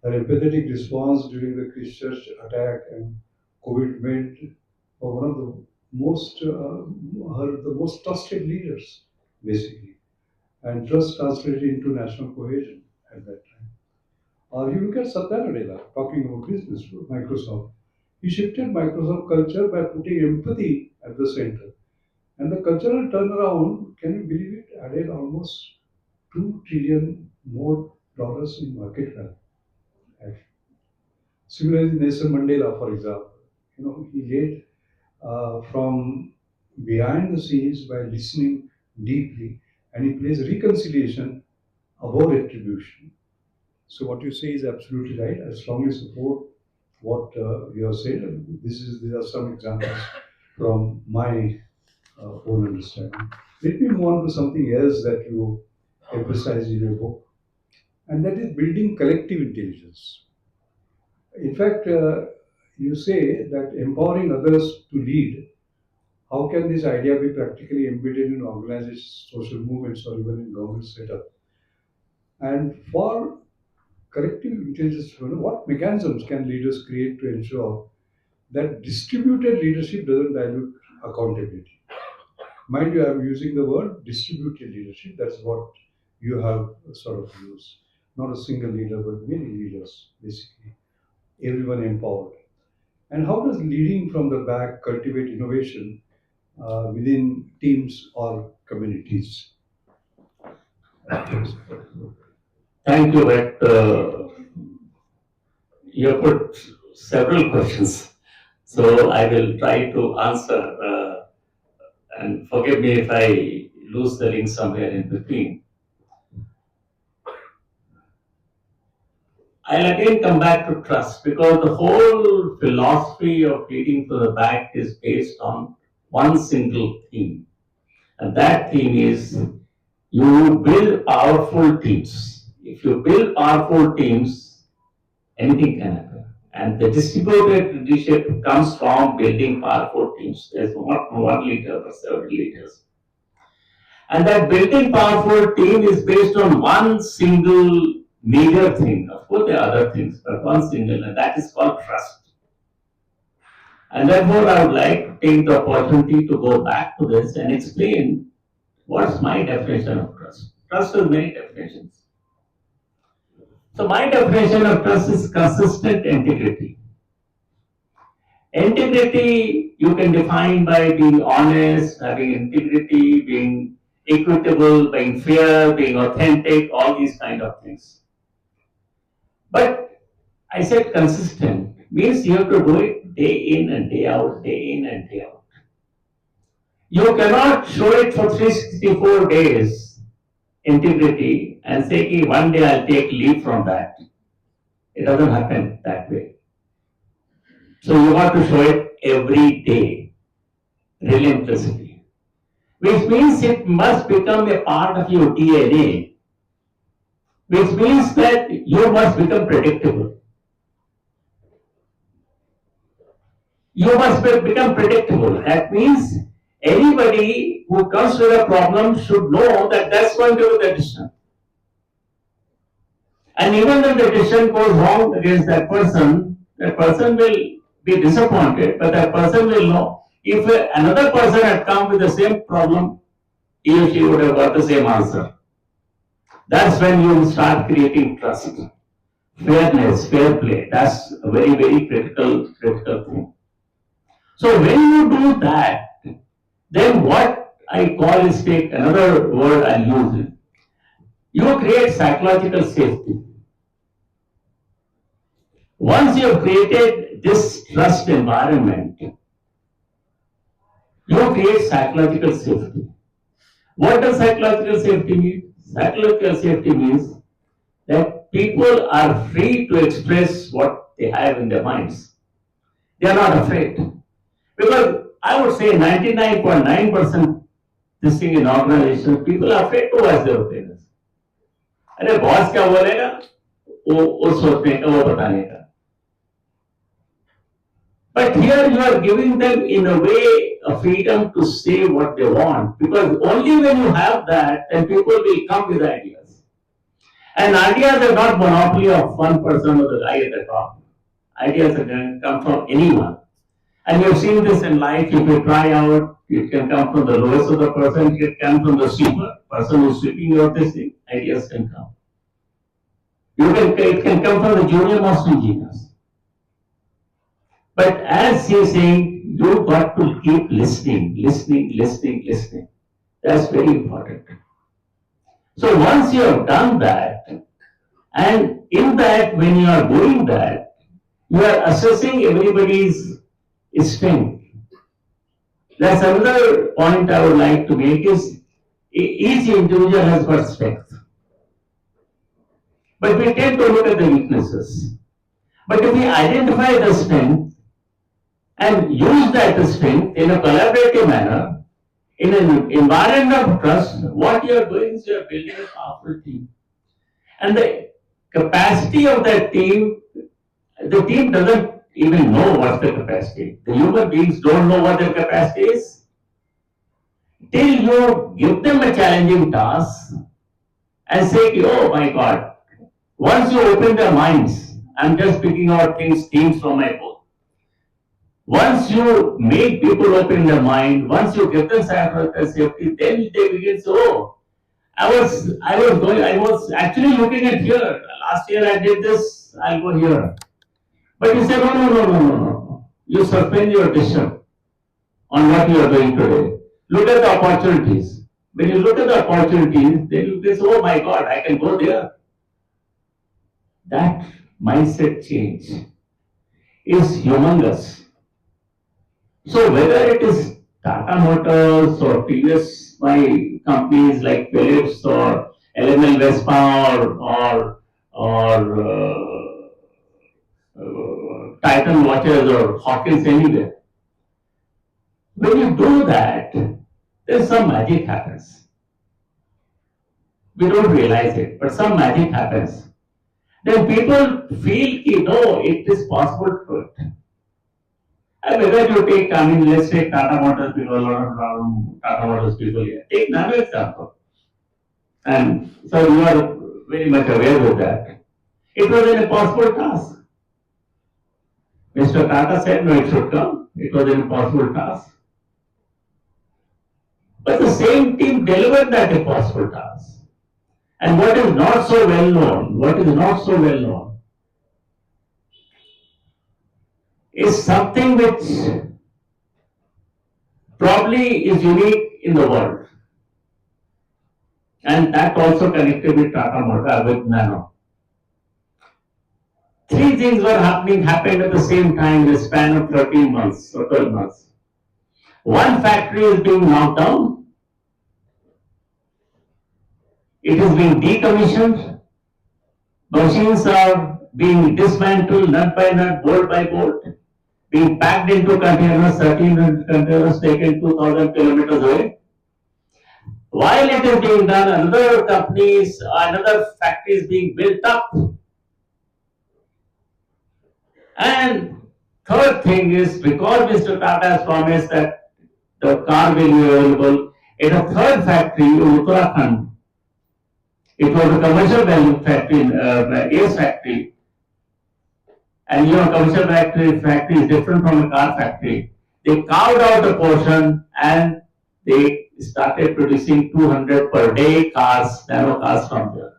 her empathetic response during the Christchurch attack and COVID made her one of the most trusted leaders, basically. And trust translated into national cohesion at that time. Or you look at Satya Nadella talking about business, Microsoft. He shifted Microsoft culture by putting empathy at the center. And the cultural turnaround, can you believe it, added almost 2 trillion more dollars in market value. Similarly, Nelson Mandela, for example, he led from behind the scenes by listening deeply, and he placed reconciliation above retribution. So what you say is absolutely right. I strongly support what you have said. These are some examples from my own understanding. Let me move on to something else that you emphasize in your book, and that is building collective intelligence. In fact, you say that empowering others to lead, how can this idea be practically embedded in organizations, social movements, or even in government setup? And for collective intelligence, what mechanisms can leaders create to ensure that distributed leadership doesn't dilute accountability? Mind you, I'm using the word distributed leadership. That's what you have sort of used. Not a single leader, but many leaders, basically. Everyone empowered. And how does leading from the back cultivate innovation within teams or communities? Thank you, but you have put several questions. So I will try to answer, and forgive me if I lose the link somewhere in between. I'll again come back to trust, because the whole philosophy of leading to the back is based on one single theme. And that theme is you build powerful teams. If you build powerful teams, anything can happen. And the distributed leadership comes from building powerful teams. There's not one leader, but several leaders. And that building powerful team is based on one single major thing. Of course, there are other things, but one single, and that is called trust. And therefore, I would like to take the opportunity to go back to this and explain what's my definition of trust. Trust has many definitions. So, my definition of trust is consistent integrity. Integrity you can define by being honest, having integrity, being equitable, being fair, being authentic, all these kind of things. But I said consistent means you have to do it day in and day out, day in and day out. You cannot show it for 364 days, integrity, and say, okay, one day I'll take leave from that. It doesn't happen that way. So you have to show it every day, relentlessly. Which means it must become a part of your DNA. Which means that you must become predictable. You must become predictable. That means anybody who comes with a problem should know that that's going to be the decision. And even if the decision goes wrong against that person will be disappointed, but that person will know if another person had come with the same problem, he or she would have got the same answer. That's when you start creating trust. Fairness, fair play, that's a very, very critical thing. So when you do that, then what I call is take another word I use. You create psychological safety. Once you have created this trust environment, you create psychological safety. What does psychological safety mean? Psychological safety means that people are free to express what they have in their minds. They are not afraid. Because I would say 99.9% this thing in organization, people are afraid to voice their opinions. अरे boss क्या बोलेगा वो सोचने का वो बताने का. But here you are giving them in a way a freedom to say what they want, because only when you have that, then people will come with ideas. And ideas are not monopoly of one person or the guy at the top. Ideas can come from anyone. And you've seen this in life. If you try out, it can come from the lowest of the person, it can come from the sweeper, person who's sweeping out this thing, ideas can come. It can come from the junior most engineers. But as he's saying, you've got to keep listening. That's very important. So once you have done that, and in that, when you are doing that, you are assessing everybody's strength. That's another point I would like to make is each individual has got strength. But we tend to look at the weaknesses. But if we identify the strength and use that strength in a collaborative manner, in an environment of trust, what you are doing is you are building a powerful team. And the capacity of that team, the team doesn't even know what's the capacity. The human beings don't know what their capacity is. Till you give them a challenging task and say, oh my God, once you open their minds, I'm just picking out themes from my book. Once you make people open their mind, once you give them psychological safety, then they begin to say, oh, I was actually looking at here. Last year I did this, I'll go here. But you say, no. You suspend your decision on what you are doing today. Look at the opportunities. When you look at the opportunities, then you say, oh my God, I can go there. That mindset change is humongous. So whether it is Tata Motors or previous my companies like Philips or LML Vespa or Titan watches or Hawkins anywhere, when you do that, then some magic happens. We don't realize it, but some magic happens. Then people feel, no, it is possible to do it. And whether you take, let's take Tata Motors, because a lot of Tata Motors people here. Take another example. And so you are very much aware with that. It was an impossible task. Mr. Tata said, no, it should come. It was an impossible task. But the same team delivered that impossible task. And what is not so well known, is something which probably is unique in the world. And that also connected with Tata Motors, with Nano. Three things happened at the same time in the span of 13 months or 12 months. One factory is being knocked down. It is being decommissioned. Machines are being dismantled nut by nut, bolt by bolt, being packed into containers, 13 containers taken 2,000 kilometers away. While it is being done, another factory is being built up. And third thing is, because Mr. Tata has promised that the car will be available in a third factory in Uttarakhand. It was a commercial factory, ace factory. And commercial factory is different from a car factory. They carved out a portion and they started producing 200 per day nano cars from there.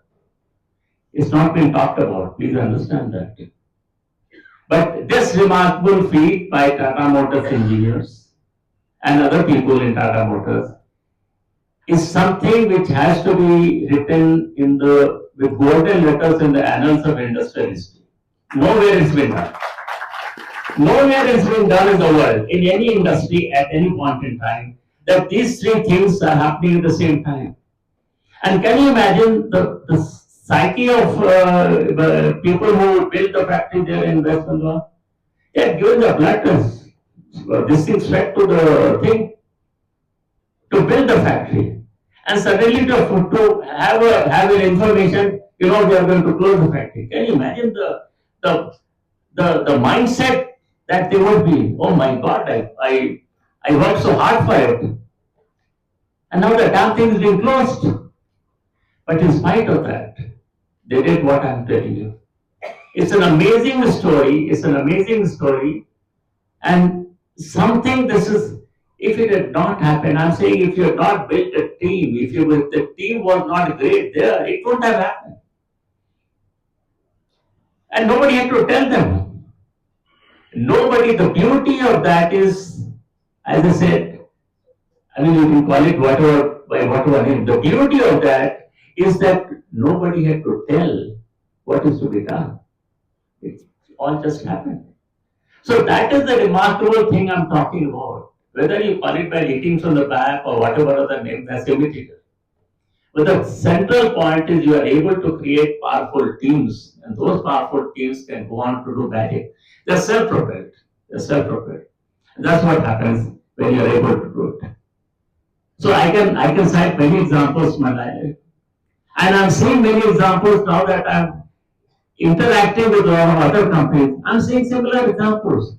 It's not been talked about, please understand that. But this remarkable feat by Tata Motors engineers and other people in Tata Motors is something which has to be written in the with golden letters in the annals of industrial history. Nowhere it's been done. Nowhere it's been done in the world, in any industry at any point in time, that these three things are happening at the same time. And can you imagine the psyche of the people who built the factory there in West Bengal? They had given the blood test. This thing fed to the thing to build the factory. And suddenly to have an information, we are going to close the factory. Can you imagine the the mindset that they would be? Oh my God, I worked so hard for it. And now the damn thing is being closed. But in spite of that, they did what I'm telling you. It's an amazing story. It's an amazing story. And something this is, if it had not happened, I'm saying if you had not built a team, if the team was not great there, it wouldn't have happened. And nobody had to tell them. Nobody, the beauty of that is, as I said, I mean, you can call it whatever, by whatever name. The beauty of that is that nobody had to tell what is to be done. It all just happened. So that is the remarkable thing I'm talking about. Whether you call it by ratings on the back or whatever other name, that's immaterial. But the central point is you are able to create powerful teams, and those powerful teams can go on to do magic. They're self-propelled. They're self-propelled. That's what happens when you're able to do it. So I can cite many examples in my life. And I'm seeing many examples now that I'm interacting with a lot of other companies. I'm seeing similar examples.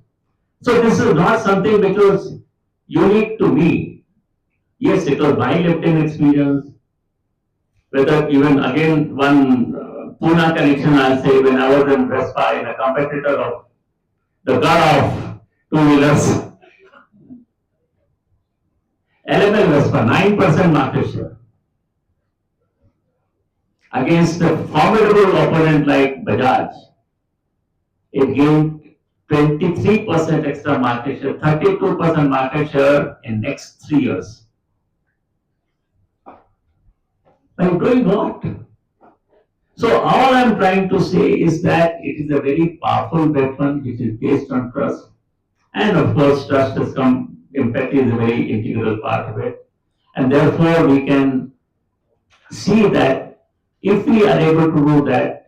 So this is not something which was unique to me. Yes, it was my lived-in experience. Whether even again one Pune connection, I'll say when I was in Vespa in a competitor of the god of two-wheelers, LML Vespa, 9% market share against a formidable opponent like Bajaj. It gained 23% extra market share, 32% market share in next 3 years. By doing what? So all I'm trying to say is that it is a very powerful weapon which is based on trust. And of course, trust has come, empathy is a very integral part of it. And therefore, we can see that if we are able to do that,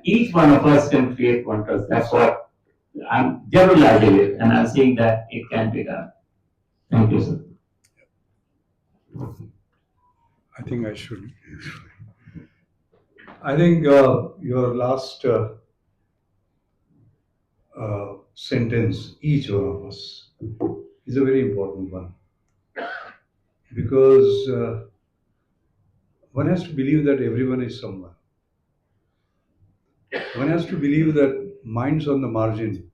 each one of us can create one trust. That's what I'm generalizing it, and I'm saying that it can be done. Thank you, sir. I think I should. I think your last sentence, each one of us, is a very important one because one has to believe that everyone is someone. One has to believe that minds on the margin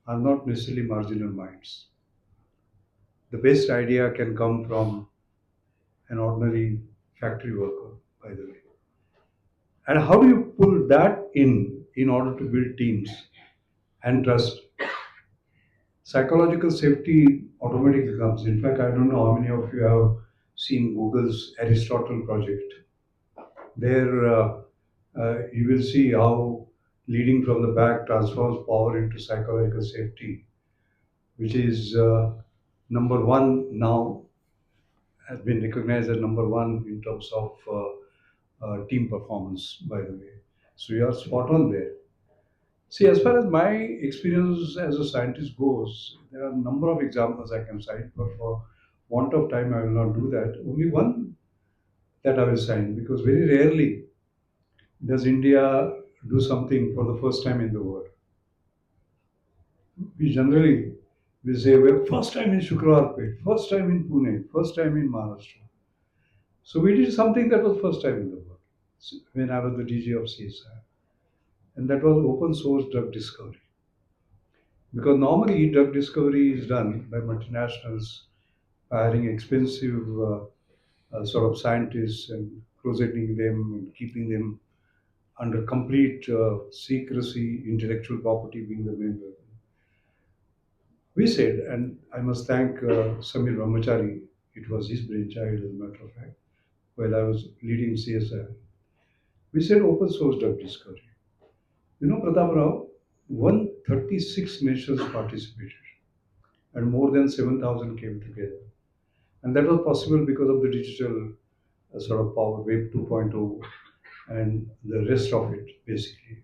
are not necessarily marginal minds. The best idea can come from an ordinary factory worker, by the way. And how do you pull that in order to build teams and trust? Psychological safety automatically comes. In fact, I don't know how many of you have seen Google's Aristotle project. There, you will see how leading from the back transfers power into psychological safety, which is number one now, has been recognized as number one in terms of team performance, by the way. So you are spot on there. See, as far as my experience as a scientist goes, there are a number of examples I can cite, but for want of time, I will not do that. Only one that I will cite, because very rarely does India do something for the first time in the world. We generally we say, well, first time in Shukrarpet, first time in Pune, first time in Maharashtra. So we did something that was first time in the world when I was the DG of CSI, and that was open source drug discovery. Because normally drug discovery is done by multinationals hiring expensive sort of scientists and closeting them and keeping them under complete secrecy, intellectual property being the main weapon. We said, and I must thank Samir Brahmachari, It was his brainchild, as a matter of fact, while I was leading CSI. We said open source drug discovery. You know, Pratap Rao, 136 nations participated and more than 7,000 came together. And that was possible because of the digital sort of power, Web 2.0, and the rest of it, basically.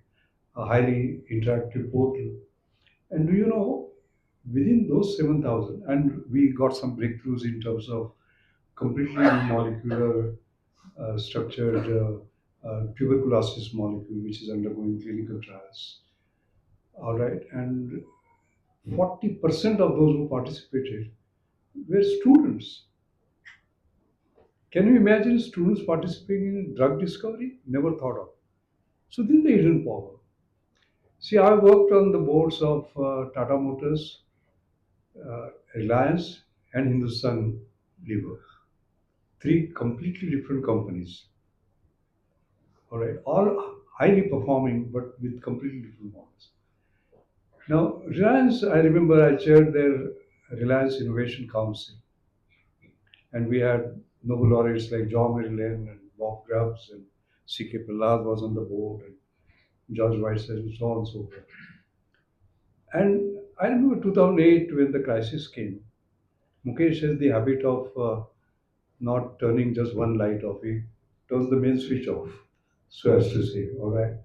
A highly interactive portal. And do you know, within those 7,000, and we got some breakthroughs in terms of completely new molecular structured tuberculosis molecule, which is undergoing clinical trials. All right, and 40% of those who participated were students. Can you imagine students participating in drug discovery? Never thought of. So this is the hidden power. See, I worked on the boards of Tata Motors, Reliance, and Hindustan Lever. Three completely different companies. All right, all highly performing, but with completely different models. Now, Reliance, I remember I chaired their Reliance Innovation Council, and we had Nobel laureates like John Marilyn and Bob Grubbs, and C.K. Prahlad was on the board, and George Whiteside, and so on and so forth. And I remember 2008 when the crisis came. Mukesh has the habit of not turning just one light off. He turns the main switch off, so as to say, all right.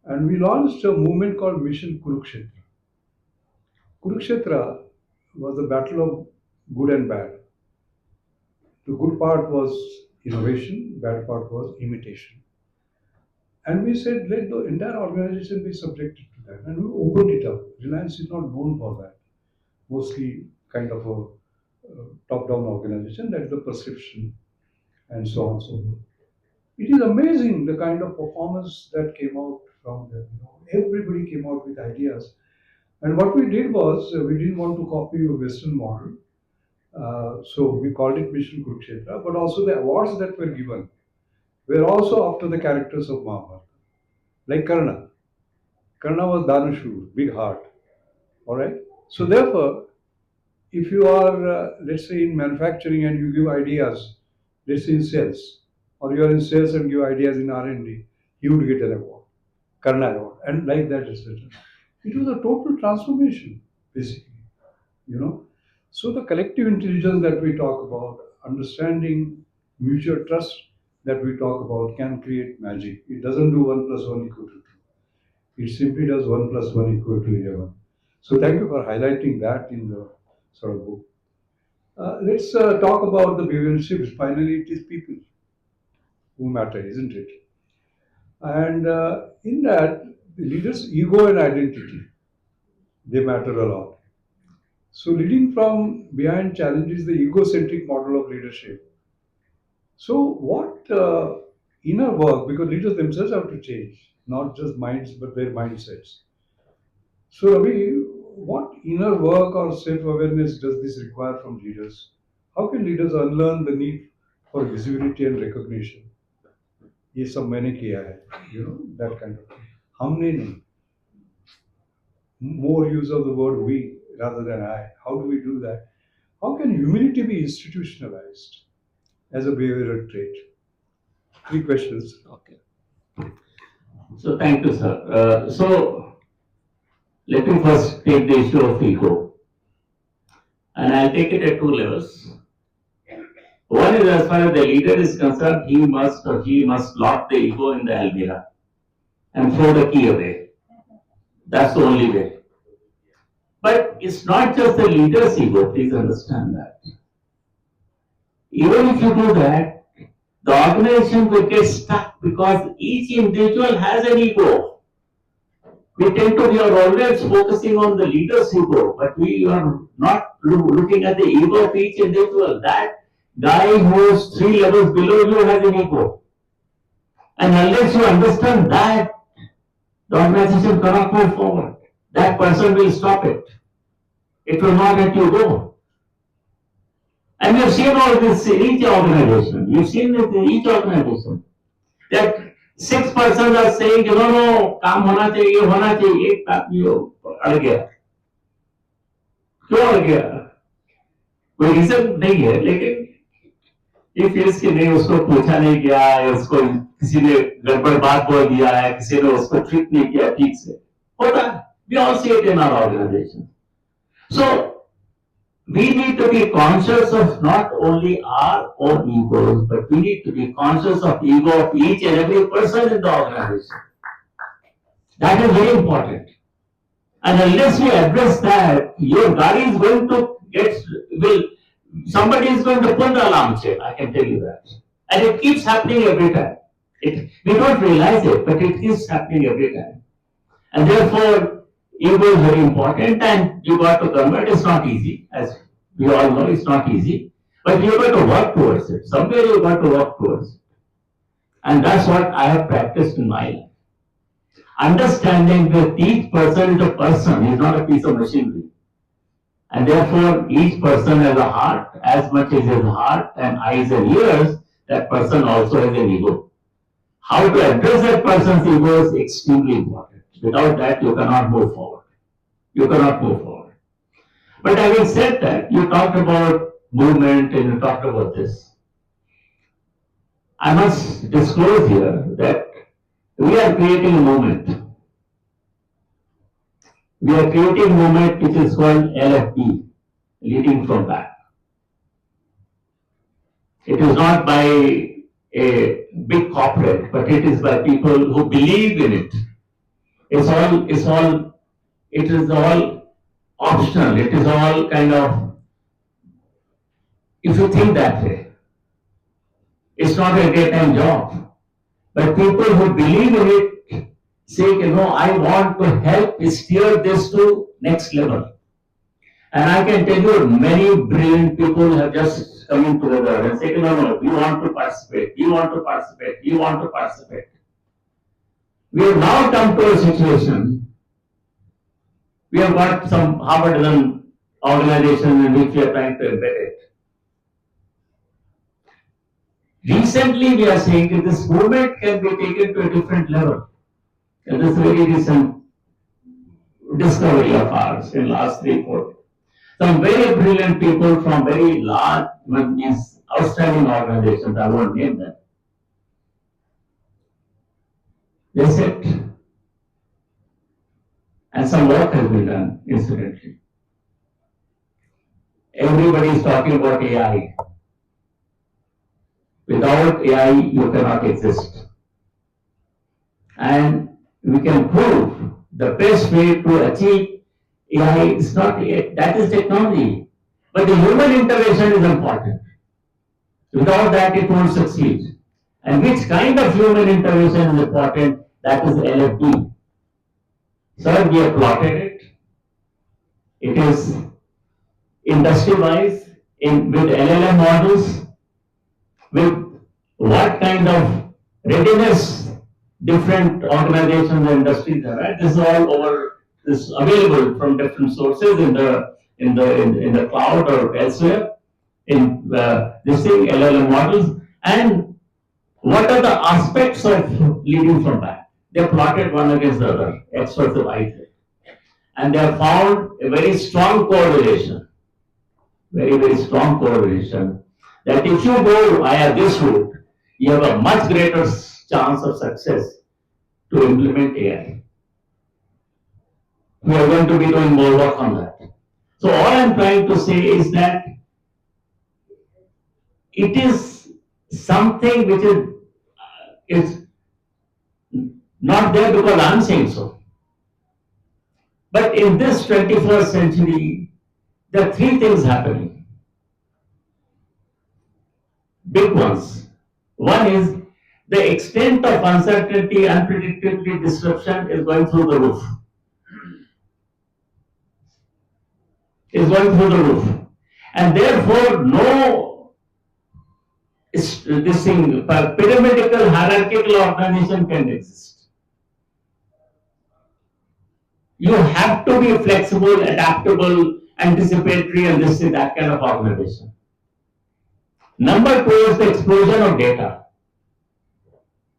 And we launched a movement called Mission Kurukshetra. Kurukshetra was a battle of good and bad. The good part was innovation, bad part was imitation. And we said, let the entire organization be subjected to that. And we opened it up. Reliance is not known for that. Mostly kind of a top-down organization, that's the perception, and so on and so forth. It is amazing the kind of performance that came out from them. You know, everybody came out with ideas. And what we did was, we didn't want to copy a Western model. So we called it Mission Kurukshetra, but also the awards that were given were also after the characters of Mahabharata. Like Karna. Karna was Danushu, big heart. All right. So therefore, if you are, let's say, in manufacturing and you give ideas, let's say in sales, or you are in sales and give ideas in R&D, you would get an award, Karna award, and like that, etc. It was a total transformation, basically. You know, so the collective intelligence that we talk about, understanding, mutual trust that we talk about, can create magic. It doesn't do 1 plus 1 equal to 2. It simply does 1 plus 1 equal to 11. So thank you for highlighting that in the sort of book. Let's talk about the behavioral shifts. Finally, it is people who matter, isn't it? And in that, the leader's ego and identity, they matter a lot. So leading from behind challenges the egocentric model of leadership. So what inner work, because leaders themselves have to change, not just minds, but their mindsets. So Ravi, what inner work or self-awareness does this require from leaders? How can leaders unlearn the need for visibility and recognition? ये सब मैंने किया है, you know, that kind of thing. हमने नहीं. More use of the word we rather than I. How do we do that? How can humility be institutionalized as a behavioral trait? Three questions. Okay. So thank you, sir. So let me first take the issue of ego, and I'll take it at two levels. One is as far as the leader is concerned, he must or she must lock the ego in the almirah and throw the key away. That's the only way. But it's not just the leader's ego, please understand that. Even if you do that, the organization will get stuck because each individual has an ego. We are always focusing on the leader's ego, but we are not looking at the ego of each individual. That guy who's 3 levels below you has an ego. And unless you understand that, the organization cannot move forward. That person will stop it. It will not let you go. And you've seen all this in each organization. You've seen it in each organization. That 6 persons are saying, no, काम होना चाहिए, एक आदमी अड़ गया. क्यों अड़ गया? कोई रीजन नहीं है, लेकिन ये फील्स कि नहीं, उसको पूछा नहीं गया है, उसको किसी ने गड़बड़ बात बोल दिया है, किसी ने उसको ट्रीट नहीं किया ठीक से, होता है. We all see it in our organization. So we need to be conscious of not only our own egos, but we need to be conscious of ego of each and every person in the organization. That is very important. And unless you address that, your gari is going to will, somebody is going to pull the alarm chain, I can tell you that. And it keeps happening every time. We don't realize it, but it keeps happening every time. And therefore, ego is very important, and you got to convert. It's not easy, as we all know, it's not easy. But you got to work towards it. Somewhere you got to work towards it. And that's what I have practiced in my life. Understanding that each person is a person, is not a piece of machinery. And therefore, each person has a heart, as much as his heart and eyes and ears, that person also has an ego. How to address that person's ego is extremely important. Without that, you cannot move forward. You cannot move forward. But having said that, you talked about movement and you talked about this. I must disclose here that we are creating a movement. We are creating a movement which is called LFB, leading from back. It is not by a big corporate, but it is by people who believe in it. It is all optional. It is all kind of, if you think that way, it's not a daytime job. But people who believe in it say, I want to help steer this to next level. And I can tell you, many brilliant people have just come in together and say, no, we want to participate, we want to participate, we want to participate. We have now come to a situation, we have got some half a dozen organizations in which we are trying to embed it. Recently, we are saying that this movement can be taken to a different level. And this is a very recent discovery of ours in last 3-4 years. Some very brilliant people from very large, these outstanding organizations, I won't name them. They sit, and some work has been done, incidentally. Everybody is talking about AI. Without AI, you cannot exist. And we can prove the best way to achieve AI is not, that is technology. But the human intervention is important. Without that, it won't succeed. And which kind of human intervention is important? That is LFD. Sir, we have plotted it. It is industry-wise, with LLM models, with what kind of readiness different organizations and industries have had. This is all over. This is available from different sources in the cloud or elsewhere. In this thing, LLM models, and what are the aspects of leading from back? They plotted one against the other. Experts have eyed it, and they have found a very strong correlation, very strong correlation, that if you go via this route, you have a much greater chance of success to implement AI. We are going to be doing more work on that. So all I'm trying to say is that it is something which is not there because I'm saying so. But in this 21st century, there are three things happening. Big ones. One is the extent of uncertainty, unpredictability, disruption is going through the roof. Is going through the roof. And therefore, no this thing, pyramidical, hierarchical organization can exist. You have to be flexible, adaptable, anticipatory, and this is that kind of organization. Number two is the explosion of data.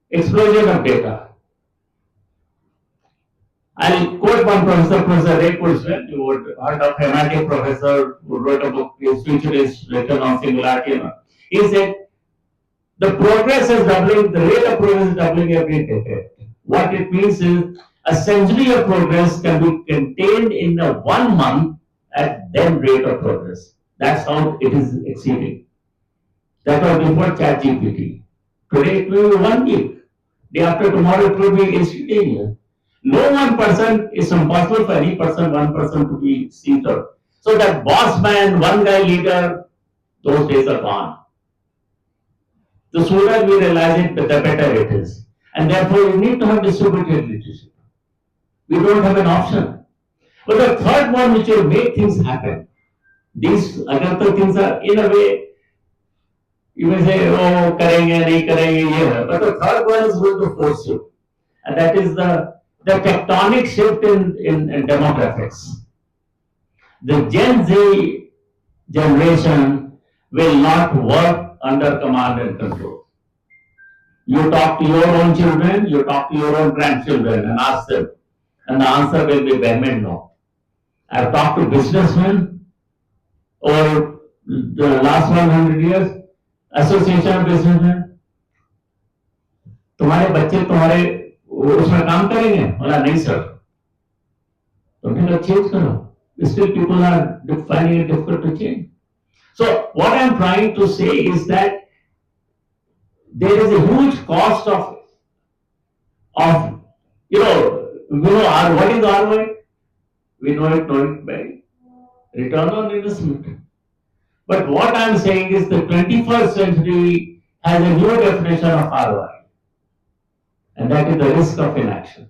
Explosion of data. I'll quote one professor, Professor Ray Kurzweil. You would heard of MIT professor who wrote a book, his futurist written on singularity. He said, the progress is doubling, the rate of progress is doubling every decade. What it means is a century of progress can be contained in a 1 month at then rate of progress. That's how it is exceeding. That was before ChatGPT. Today it will be 1 week. Day after tomorrow it will be instantaneous. No one person is impossible for any person, one person to be seized out. So that boss man, one guy leader, those days are gone. The sooner we realize it, the better it is. And therefore, we need to have distributed leadership. We don't have an option. But the third one, which will make things happen, these other things are, in a way, you may say, oh, karenge, nahi karenge, yeah. But the third one is going to force you. And that is the tectonic shift in demographics. The Gen Z generation will not work under command and control. You talk to your own children, you talk to your own grandchildren and ask them. And the answer will be vehement no. I've talked to businessmen over the last 100 years, Association of Businessmen. तुम्हारे बच्चे तुम्हारे उसमें काम करेंगे? बोला नहीं sir. तो फिर चेंज करो. Still people are finding it difficult to change. So what I'm trying to say is that there is a huge cost of what is ROI? We know it by return on investment. But what I'm saying is the 21st century has a new definition of ROI, and that is the risk of inaction.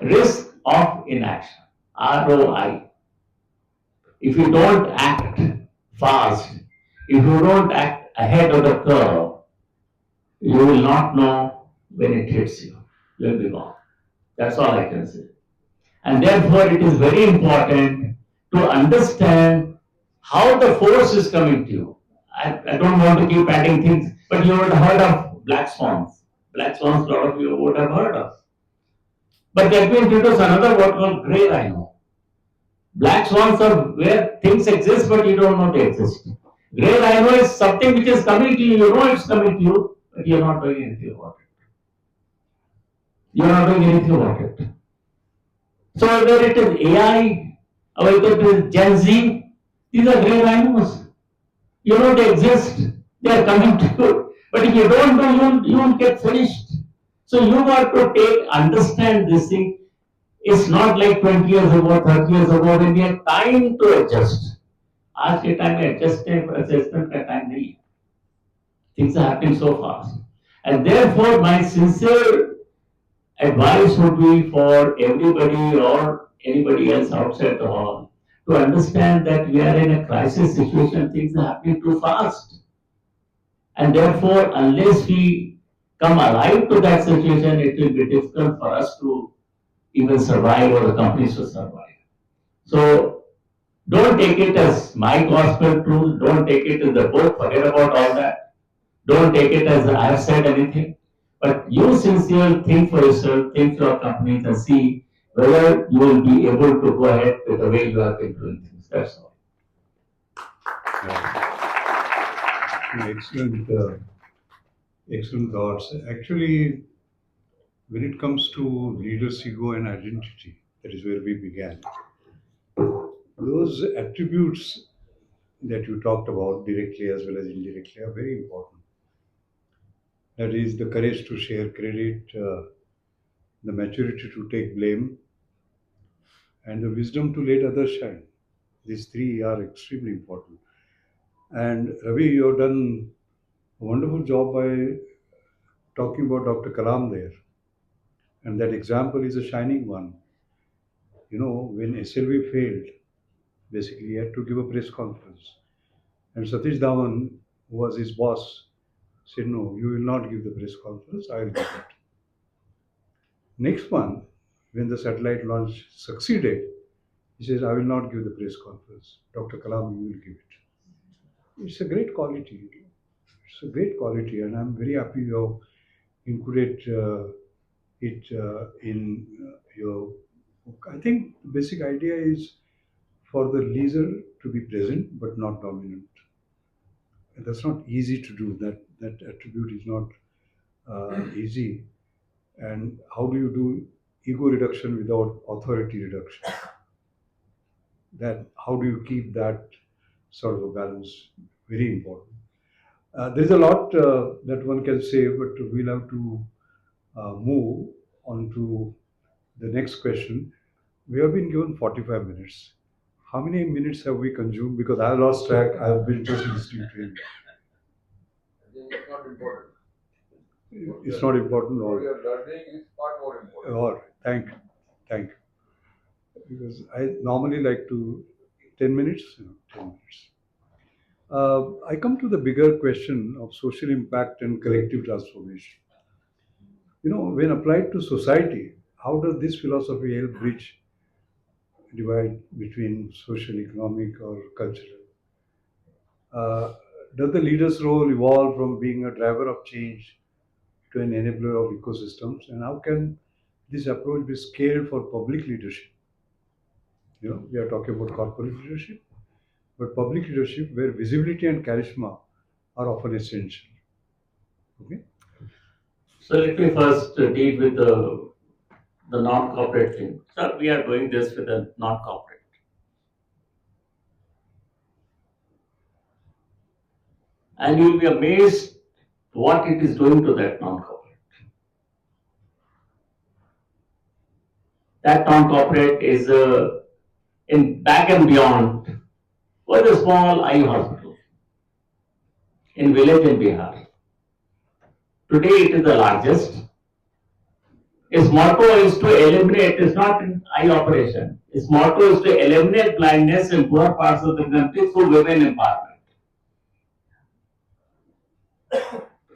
Risk of inaction, ROI. If you don't act fast, if you don't act ahead of the curve, you will not know when it hits you. You will be gone. That's all I can say. And therefore, it is very important to understand how the force is coming to you. I don't want to keep adding things, but you would have heard of black swans. Black swans, a lot of you would have heard of. But let me introduce another word called grey rhino. Black swans are where things exist, but you don't know they exist. Grey rhino is something which is coming to you, you know it's coming to you, but you're not doing anything about it. You're not doing anything about it. So whether it is AI or whether it is Gen Z, these are grey rhinos. You know they exist, they are coming to you. But if you don't know, you won't get finished. So you got to understand this thing. It's not like 20 years ago, 30 years ago when we had time to adjust. आज के time में adjustment का time नहीं. Things are happening so fast. And therefore my sincere advice would be for everybody or anybody else outside the hall to understand that we are in a crisis situation, things are happening too fast. And therefore, unless we come alive to that situation, it will be difficult for us to even survive or the companies to survive. So don't take it as my gospel truth, don't take it as the book, forget about all that. Don't take it as I have said anything. But you sincerely think for yourself, think for your companies and see whether you will be able to go ahead with the way you have been doing things. That's all. Excellent thoughts. Actually, when it comes to leaders' ego and identity, that is where we began. Those attributes that you talked about directly as well as indirectly are very important. That is the courage to share credit, the maturity to take blame, and the wisdom to let others shine. These three are extremely important. And Ravi, you have done a wonderful job by talking about Dr. Kalam there. And that example is a shining one. You know, when SLV failed, basically he had to give a press conference. And Satish Dhawan, who was his boss, said, no, you will not give the press conference, I will give it. Next one, when the satellite launch succeeded, he says, I will not give the press conference. Dr. Kalam, you will give it. It's a great quality. It's a great quality, and I'm very happy you have included it in your I think the basic idea is for the leader to be present but not dominant. And that's not easy to do. That attribute is not easy. And how do you do ego reduction without authority reduction? That how do you keep that sort of a balance? Very important. There is a lot that one can say, but we'll have to move on to the next question. We have been given 45 minutes. How many minutes have we consumed? Because I lost track. I have been just listening to you. It's not important. It's not important. What Or, you are learning is far more important. all right. Thank you. Because I normally like to 10 minutes. 10 minutes. I come to the bigger question of social impact and collective transformation. When applied to society, how does this philosophy help bridge divide between social, economic, or cultural? Uh, does the leader's role evolve from being a driver of change to an enabler of ecosystems? And how can this approach be scaled for public leadership? We are talking about corporate leadership, but public leadership where visibility and charisma are often essential. Okay. So let me first deal with the non-corporate thing. So we are doing this with the non-corporate. And you'll be amazed what it is doing to that non-corporate. That non-corporate is in back and beyond was a small eye hospital in village in Bihar. Today it is the largest. Its motto is to eliminate, it's not an eye operation. Its motto is to eliminate blindness in poor parts of the country through women empowerment.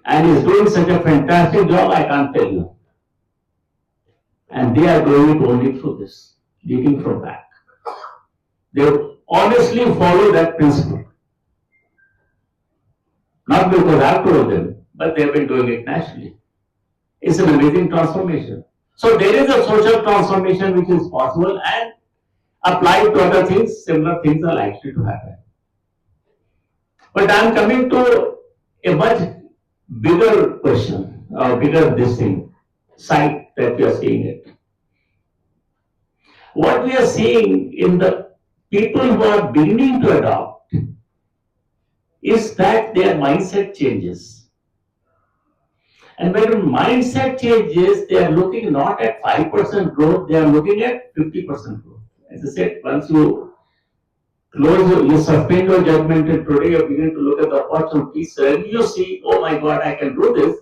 And he's doing such a fantastic job, I can't tell you. And they are doing it only through this, leading from back. They honestly follow that principle. Not because I've told them, but they've been doing it naturally. It's an amazing transformation. So there is a social transformation which is possible and applied to other things, similar things are likely to happen. But I'm coming to a much bigger question, or bigger this thing, side that we are seeing it. What we are seeing in the people who are beginning to adopt is that their mindset changes. And when mindset changes, they are looking not at 5% growth, they are looking at 50% growth. As I said, once you you suspend your judgment and today you begin to look at the opportunities and you see, oh my God, I can do this.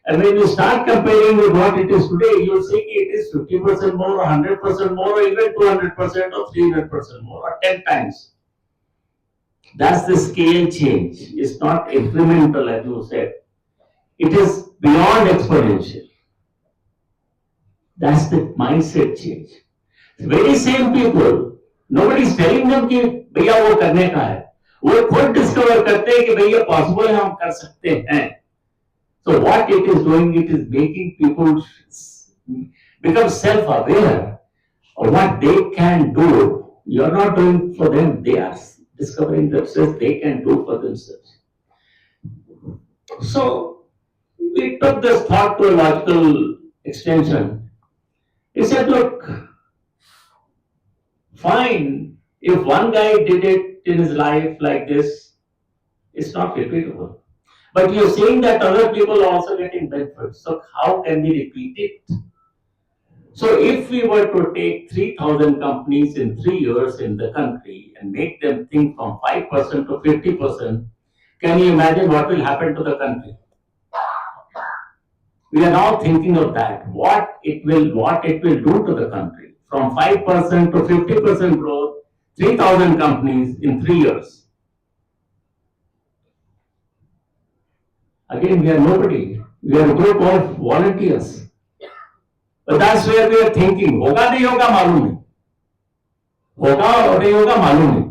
And when you start comparing with what it is today, you'll see it is 50% more, or 100% more, or even 200% or 300% more, or 10 times. That's the scale change. It's not incremental, as you said. It is beyond exponential. That's the mindset change. The very same people, nobody is telling them कि भैया वो करने का है. वो खुद discover करते हैं कि भैया पॉसिबल है, हम कर सकते हैं. So what it is doing, it is making people become self-aware of what they can do. You are not doing for them; they are discovering themselves. They can do for themselves. So we took this thought to a logical extension. He said, "Look, fine. If one guy did it in his life like this, it's not repeatable." But you're saying that other people are also getting benefits. So how can we repeat it? So if we were to take 3,000 companies in 3 years in the country and make them think from 5% to 50%, can you imagine what will happen to the country? We are now thinking of that, what it will do to the country. From 5% to 50% growth, 3,000 companies in 3 years. Again, we are nobody. We are a group of volunteers. But that's where we are thinking. होगा नहीं होगा मालूम नहीं. होगा और नहीं होगा मालूम नहीं.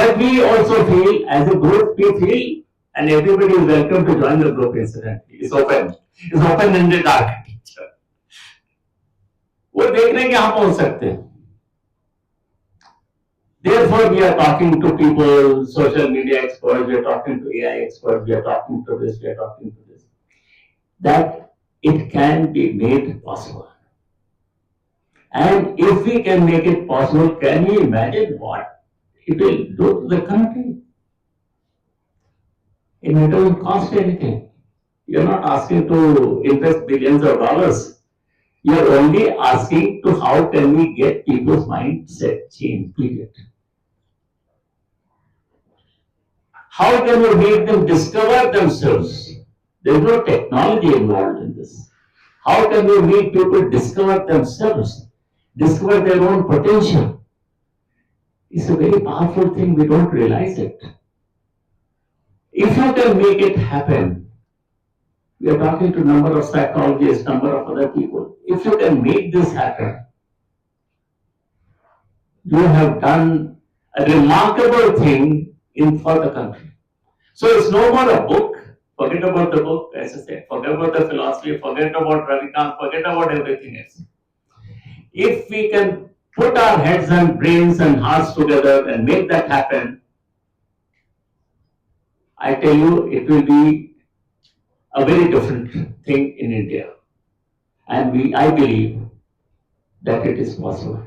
But we also feel, as a group, we feel, and everybody is welcome to join the group incidentally. It's open. It's open-ended architecture. वो देख रहे हैं कि आप पहुंच सकते हैं. Therefore, we are talking to people, social media experts, we are talking to AI experts, we are talking to this, we are talking to this, that it can be made possible. And if we can make it possible, can you imagine what it will do to the country? It doesn't cost anything. You're not asking to invest billions of dollars. You're only asking to how can we get people's mindset changed, period. How can we make them discover themselves? There's no technology involved in this. How can we make people discover themselves, discover their own potential? It's a very powerful thing, we don't realize it. If you can make it happen, we are talking to a number of psychologists, number of other people. If you can make this happen, you have done a remarkable thing in for the country. So it's no more a book. Forget about the book, as I said. Forget about the philosophy. Forget about Ravi Kant. Forget about everything else. If we can put our heads and brains and hearts together and make that happen, I tell you, it will be a very different thing in India. And I believe that it is possible.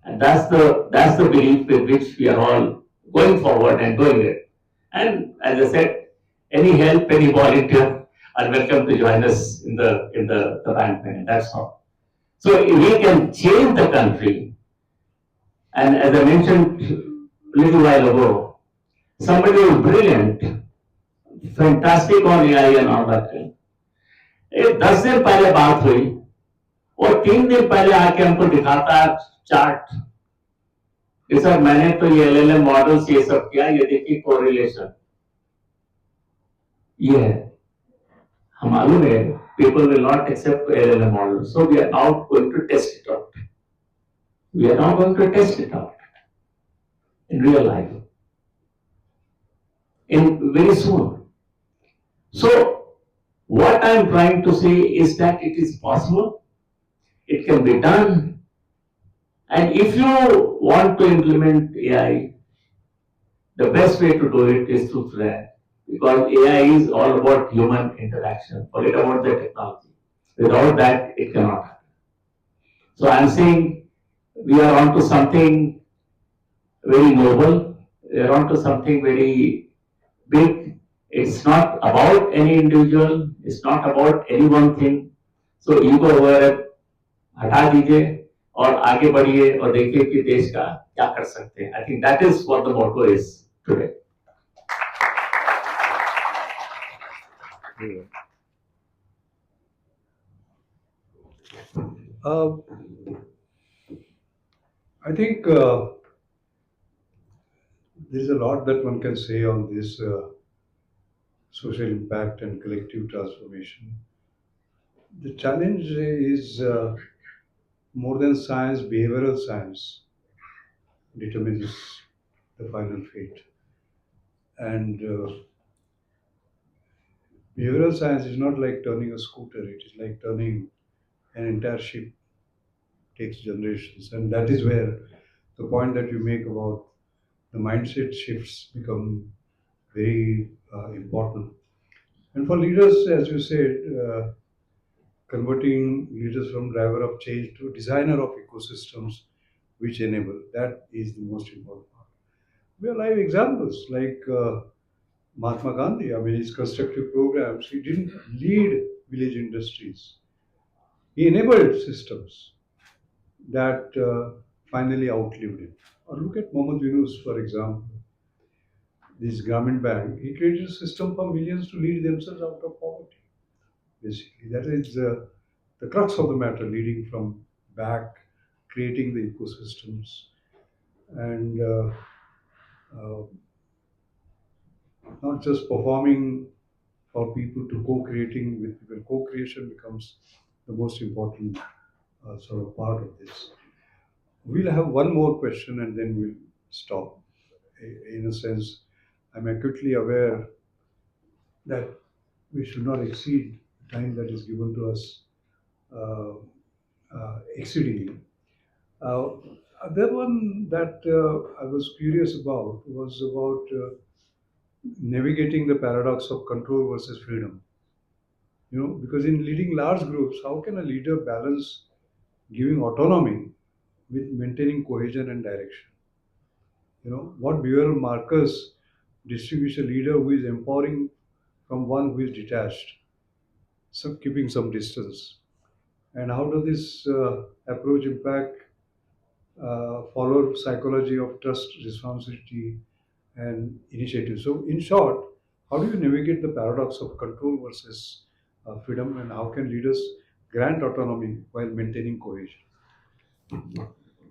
And that's the belief with which we are all going forward and doing it. And as I said, any help, any volunteer are welcome to join us in the bank. That's all. So if we can change the country, and as I mentioned a little while ago, somebody was brilliant, fantastic on AI and all that. एक 10 दिन पहले बात हुई और 3 दिन पहले आके हमको दिखाता है चार्ट कि सर मैंने तो ये LLM मॉडल्स ये सब किया, ये देखिए कोरिलेशन ये है. हम मालूम है people will not accept LLM models, so we are now going to test it out. We are now going to test it out in real life in very soon. So what I am trying to say is that it is possible, it can be done, and if you want to implement AI, the best way to do it is through that, because AI is all about human interaction. Forget about the technology. Without that, it cannot happen. So I'm saying we are onto something very noble. We are onto something very big. It's not about any individual. It's not about any one thing. So ego वगैरह हटा दीजिए और आगे बढ़िए और देखिए कि देश का क्या कर सकते हैं. I think that is what the motto is today. Uh, I think there is a lot that one can say on this social impact and collective transformation. The challenge is more than science, behavioral science determines the final fate. And behavioral science is not like turning a scooter, it is like turning an entire ship, takes generations. And that is where the point that you make about the mindset shifts become very important. And for leaders, as you said, converting leaders from driver of change to designer of ecosystems which enable, that is the most important part. We are live examples like Mahatma Gandhi. I mean, his constructive programs, he didn't lead village industries. He enabled systems that finally outlived him. Or look at Mohammad Yunus, for example. This Grameen Bank, he created a system for millions to lead themselves out of poverty. Basically, that is the crux of the matter, leading from back, creating the ecosystems, and uh, not just performing for people to co-creating with people. Co-creation becomes the most important sort of part of this. We'll have one more question and then we'll stop. In a sense, I'm acutely aware that we should not exceed the time that is given to us. Uh, exceedingly. Uh, the one that I was curious about was about navigating the paradox of control versus freedom. Because in leading large groups, how can a leader balance giving autonomy with maintaining cohesion and direction? What behavioral markers distinguish a leader who is empowering from one who is detached, some keeping some distance? And how does this approach impact follow psychology of trust, responsibility, and initiative? So, in short, how do you navigate the paradox of control versus freedom, and how can leaders grant autonomy while maintaining cohesion?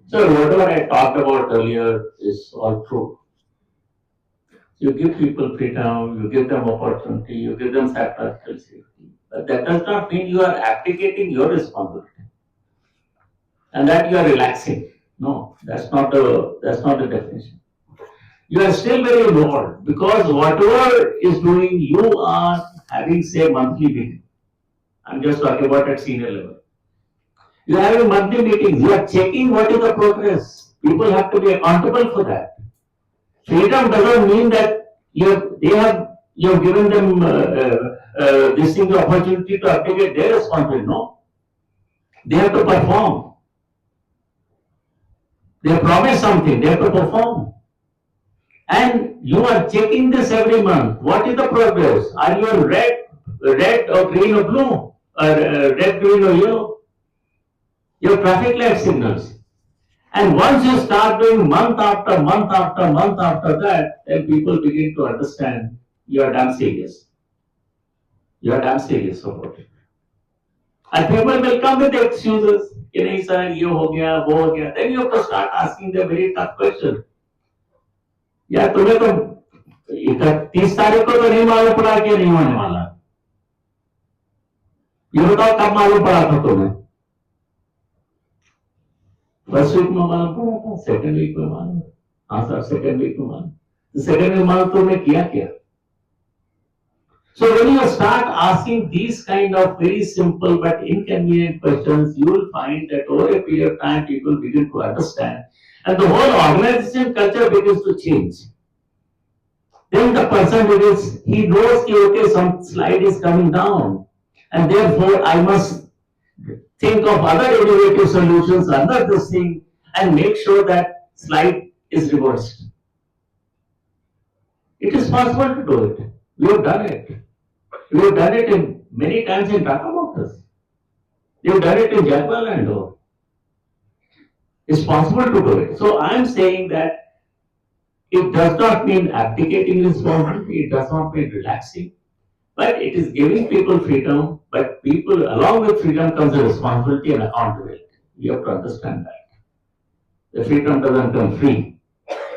So whatever I talked about earlier is all true. You give people freedom, you give them opportunity, you give them psychological safety. But that does not mean you are abdicating your responsibility and that you are relaxing. No, that's not the definition. You are still very involved because whatever is doing, you are having say monthly meeting. I'm just talking about at senior level. You are having monthly meetings. You are checking what is the progress. People have to be accountable for that. Freedom doesn't mean that you have given them this thing the opportunity to abdicate their responsibility. No, they have to perform. They promise something. They have to perform. And you are checking this every month. What is the progress? Are you on red or green or blue, or red, green or yellow? Your traffic light signals. And once you start doing month after month after month after that, then people begin to understand you are damn serious. You are damn serious about it. And people will come with excuses. कि नहीं sir, ये हो गया, वो हो गया. Then you have to start asking the very tough question. यार तुम्हें तो 31 तारीख को तो नहीं मालूम पड़ा कि नहीं होने वाला. ये बताओ कब मालूम पड़ा था तुम्हें? फर्स्ट वीक में मालूम पड़ा था, सेकंड वीक में मालूम. हाँ सर, सेकंड वीक में मालूम. सेकंड वीक मालूम तुमने किया क्या? So when you start asking these kind of very simple but inconvenient questions, you will find that over a period of time people begin to understand and the whole organization culture begins to change. Then the person begins, he knows that okay, some slide is coming down and therefore I must think of other innovative solutions under this thing and make sure that slide is reversed. It is possible to do it. We have done it. We have done it in many times in Tata Motors. We have done it in Jaguar Land Rover. It's possible to do it. So I am saying that it does not mean abdicating responsibility, it does not mean relaxing, but it is giving people freedom, but people, along with freedom comes a responsibility and accountability. You have to understand that. The freedom doesn't come free.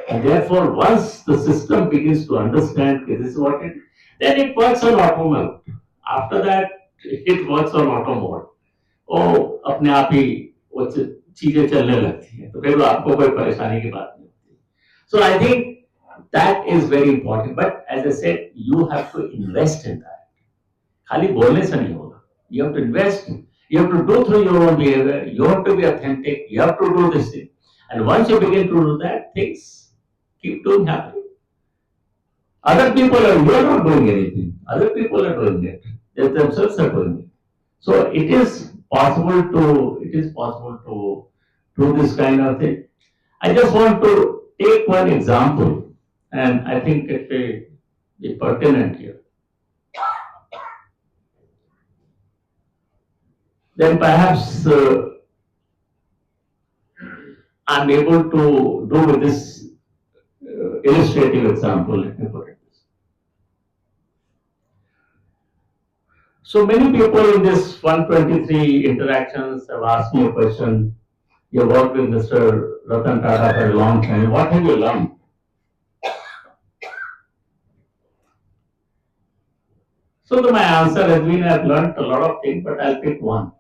And therefore, once the system begins to understand this is what it, then it works on auto mode. After that, it works on auto mode. वो अपने आप ही वो चीजें चलने लगती हैं, तो फिर आपको कोई परेशानी की बात नहीं होती. So I think that is very important. But as I said, you have to invest in that. खाली बोलने से नहीं होगा. You have to invest. You have to do through your own behavior. You have to be authentic. You have to do this thing. And once you begin to do that, things keep doing happen. Other people are, you are not doing anything. Other people are doing it. They themselves are doing it. So it is possible to do this kind of thing. I just want to take one example, and I think it will be pertinent here. Then perhaps I'm able to do with this illustrative example. Let me put it this. So many people in this 123 interactions have asked me a question. You worked with Mr. Ratan Tata for a long time. What have you learned? So my answer has been I've learned a lot of things, but I'll pick one.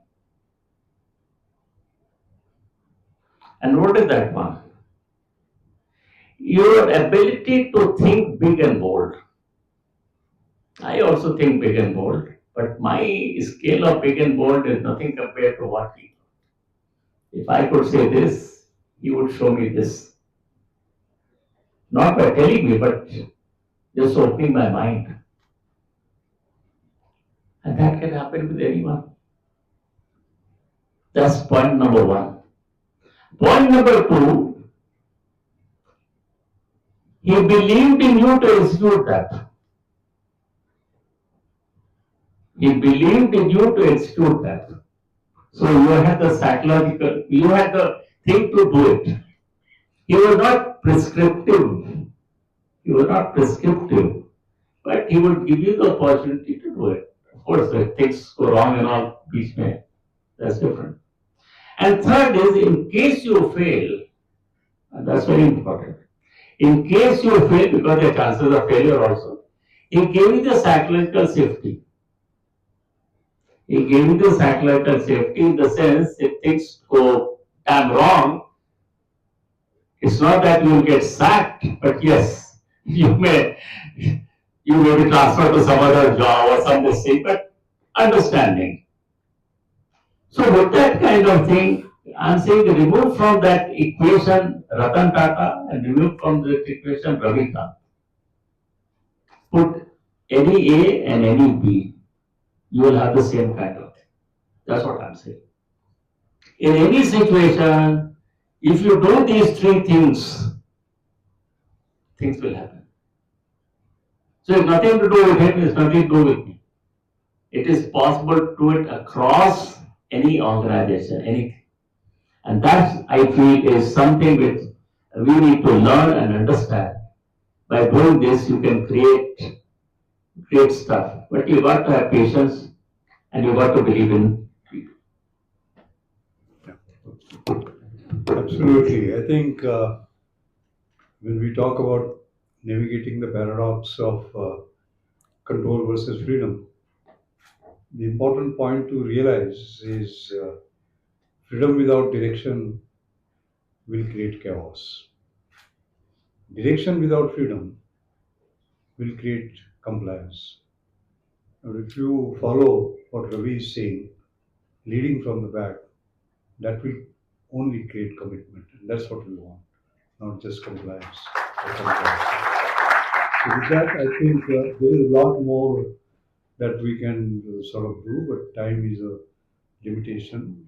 And what is that one? Your ability to think big and bold. I also think big and bold, but my scale of big and bold is nothing compared to what he. If I could say this, he would show me this. Not by telling me, but just opening my mind. And that can happen with anyone. That's point number one. Point number two, he believed in you to execute that. He believed in you to execute that. So you had the psychological, you had the thing to do it. He was not prescriptive. He was not prescriptive, but he would give you the opportunity to do it. Of course, if things go wrong and all, peace may, that's different. And third is, in case you fail, and that's very important. In case you fail, because there are chances of failure also, he gave you the psychological safety. He gave you the psychological safety in the sense if things go damn wrong, it's not that you will get sacked, but yes, you may be transferred to some other job or some this thing, but understanding. So with that kind of thing, I'm saying remove from that equation Ratan Tata and remove from that equation Ravi Kant. Put any A and any B, you will have the same kind of thing. That's what I'm saying. In any situation, if you do these three things, things will happen. So it's nothing to do with him, it's nothing to do with me. It is possible to do it across any organization, anything. And that I feel is something which we need to learn and understand. By doing this, you can create great stuff. But you got to have patience and you got to believe in people. Absolutely. I think when we talk about navigating the paradox of control versus freedom, the important point to realize is freedom without direction will create chaos. Direction without freedom will create compliance. Now, if you follow what Ravi is saying, leading from the back, that will only create commitment. And that's what we want, not just compliance. But compliance. So with that, I think there is a lot more that we can sort of do, but time is a limitation.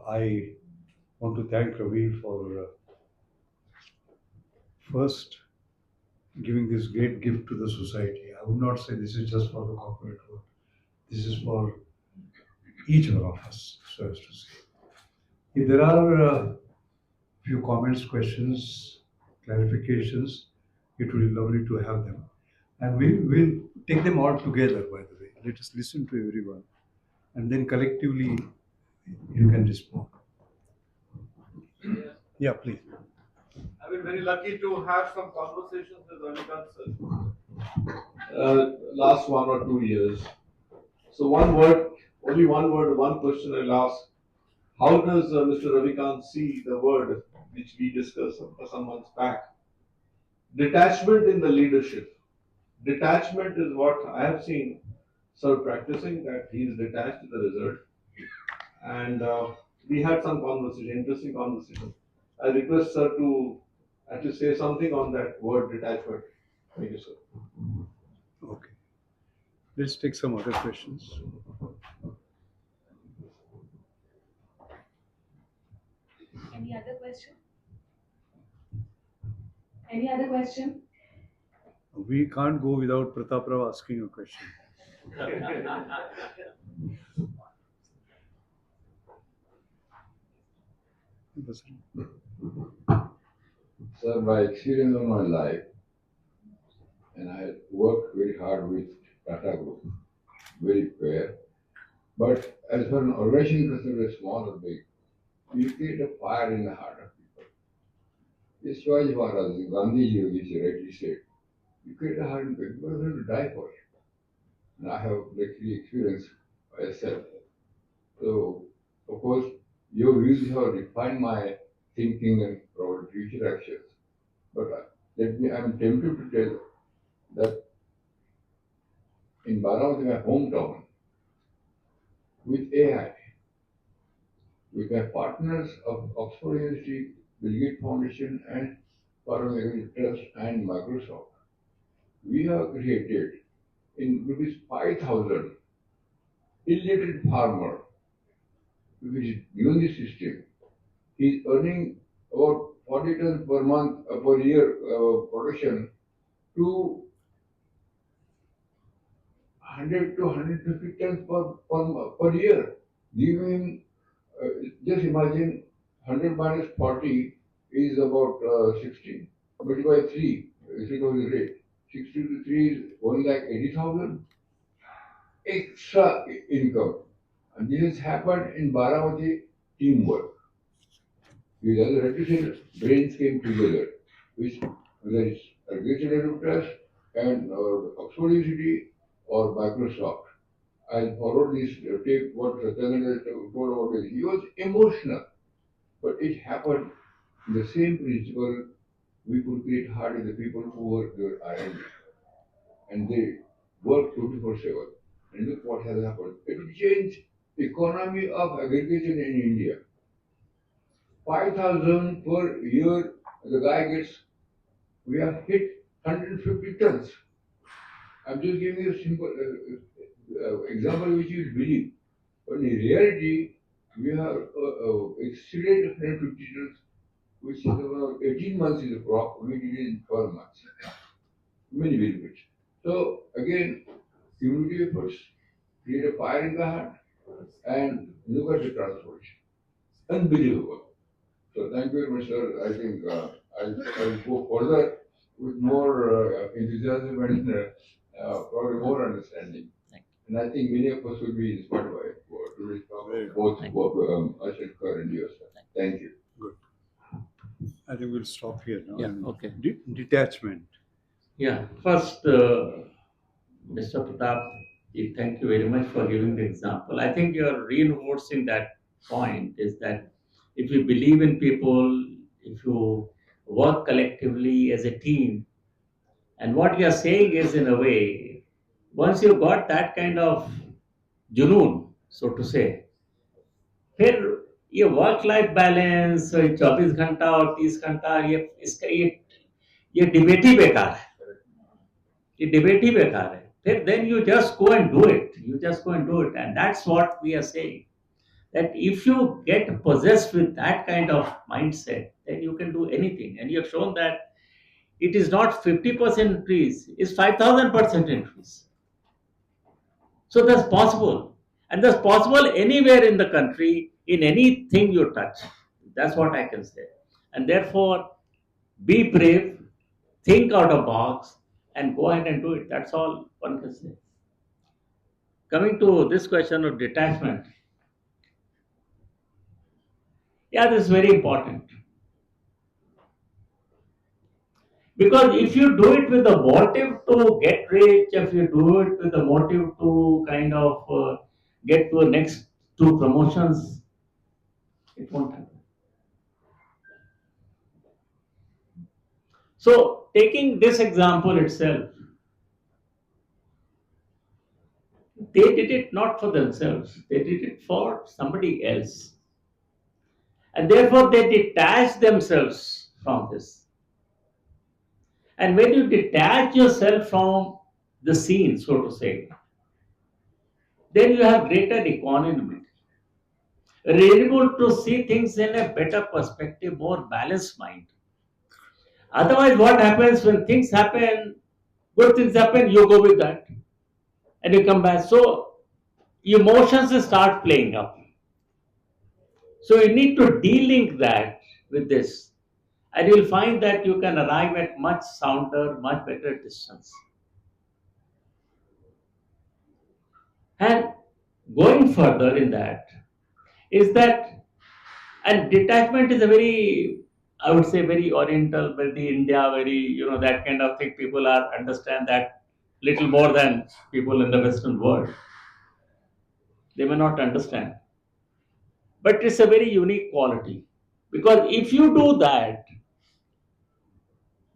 I want to thank Ravi for first giving this great gift to the society. I would not say this is just for the corporate world. This is for each one of us, so as to say. If there are few comments, questions, clarifications, it will be lovely to have them. And we will take them all together, by the way. Let us listen to everyone. And then collectively, you can respond. Yeah, please. I've been very lucky to have some conversations with Ravi Kant sir, last 1 or 2 years. So only one word, one question I'll ask. How does Mr. Ravi Kant see the word which we discussed some months back? Detachment in the leadership. Detachment is what I have seen sir practicing, that he is detached to the result. And we had some conversation, interesting conversation. I request sir to actually say something on that word detachment. Thank you, sir. Okay. Let's take some other questions. Any other question? Any other question? We can't go without Prataprao asking a question. Sir, my experience of my life, and I worked very hard with Tata Group, very fair. But as for an organization considered small or big, you create a fire in the heart of people. This Shivaji Maharaj, Gandhiji, which you rightly said, you create a heart in people, people are going to die for it. And I have actually experienced myself. So, of course, your views have refined my thinking and probably future actions. But I'm tempted to tell that in Baramati, my hometown, with AI, with my partners of Oxford University, Bill Gates Foundation, and Parliamentary Trust and Microsoft. We have created in rupees 5,000 illiterate farmer, which is given the system. He is earning about 40 tons per month per year production to 100 to 150 tons per year. Giving, just imagine 100 minus 40 is about 60. Multiply 3, if it was the rate. 60 to 3 is 1 lakh 80,000 extra income. And this has happened in Baramati teamwork. With other reticent brains came together, which whether it's Agricultural Trust and Oxford University or Microsoft. I'll forward this tape what Satyananda told about it. He was emotional, but it happened. The same principle we could create hard in the people who work their R&D, and they work 24/7. And look what has happened. It will change economy of agriculture in India. 5,000 per year, the guy gets, we have hit 150 tons. I'm just giving you a simple example which you will believe. But in reality, we have exceeded 150 tons, which is about 18 months is a crop. We did it in 12 months. Many benefits. So again, community efforts create a fire in the heart and look at the transformation. Unbelievable. So thank you very much, sir. I think I'll go further with more enthusiasm and probably more understanding. And I think many of us will be inspired by today's talk, both us and Kar and you, sir. Thank you. Good. I think we'll stop here now. Yeah, And okay. Detachment. Yeah, first, Mr. Pratap, thank you very much for giving the example. I think you're reinforcing that point is that if you believe in people, if you work collectively as a team, and what you're saying is in a way, once you've got that kind of junoon, so to say, फिर ये work life balance 24 घंटा और 30 घंटा ये debate ही बेकार है ये debate ही बेकार है फिर then you just go and do it and that's what we are saying that if you get possessed with that kind of mindset then you can do anything and you have shown that it is not 50% increase it's 5,000% increase so that's possible and that's possible anywhere in the country in anything you touch that's what I can say and therefore be brave think out of box and go ahead and do it that's all one can say coming to this question of detachment yeah this is very important because if you do it with the motive to get rich if you do it with the motive to kind of get to a next two promotions it won't happen so taking this example itself they did it not for themselves they did it for somebody else and therefore they detach themselves from this and when you detach yourself from the scene so to say then you have greater equanimity you're able to see things in a better perspective more balanced mind otherwise what happens when things happen good things happen you go with that and you come back so emotions start playing up so you need to de-link that with this and you'll find that you can arrive at much sounder, much better distance. And going further in that is that, and detachment is a very, I would say, very oriental, very India, very, that kind of thing. People are understand that little more than people in the Western world. They may not understand. But it's a very unique quality. Because if you do that,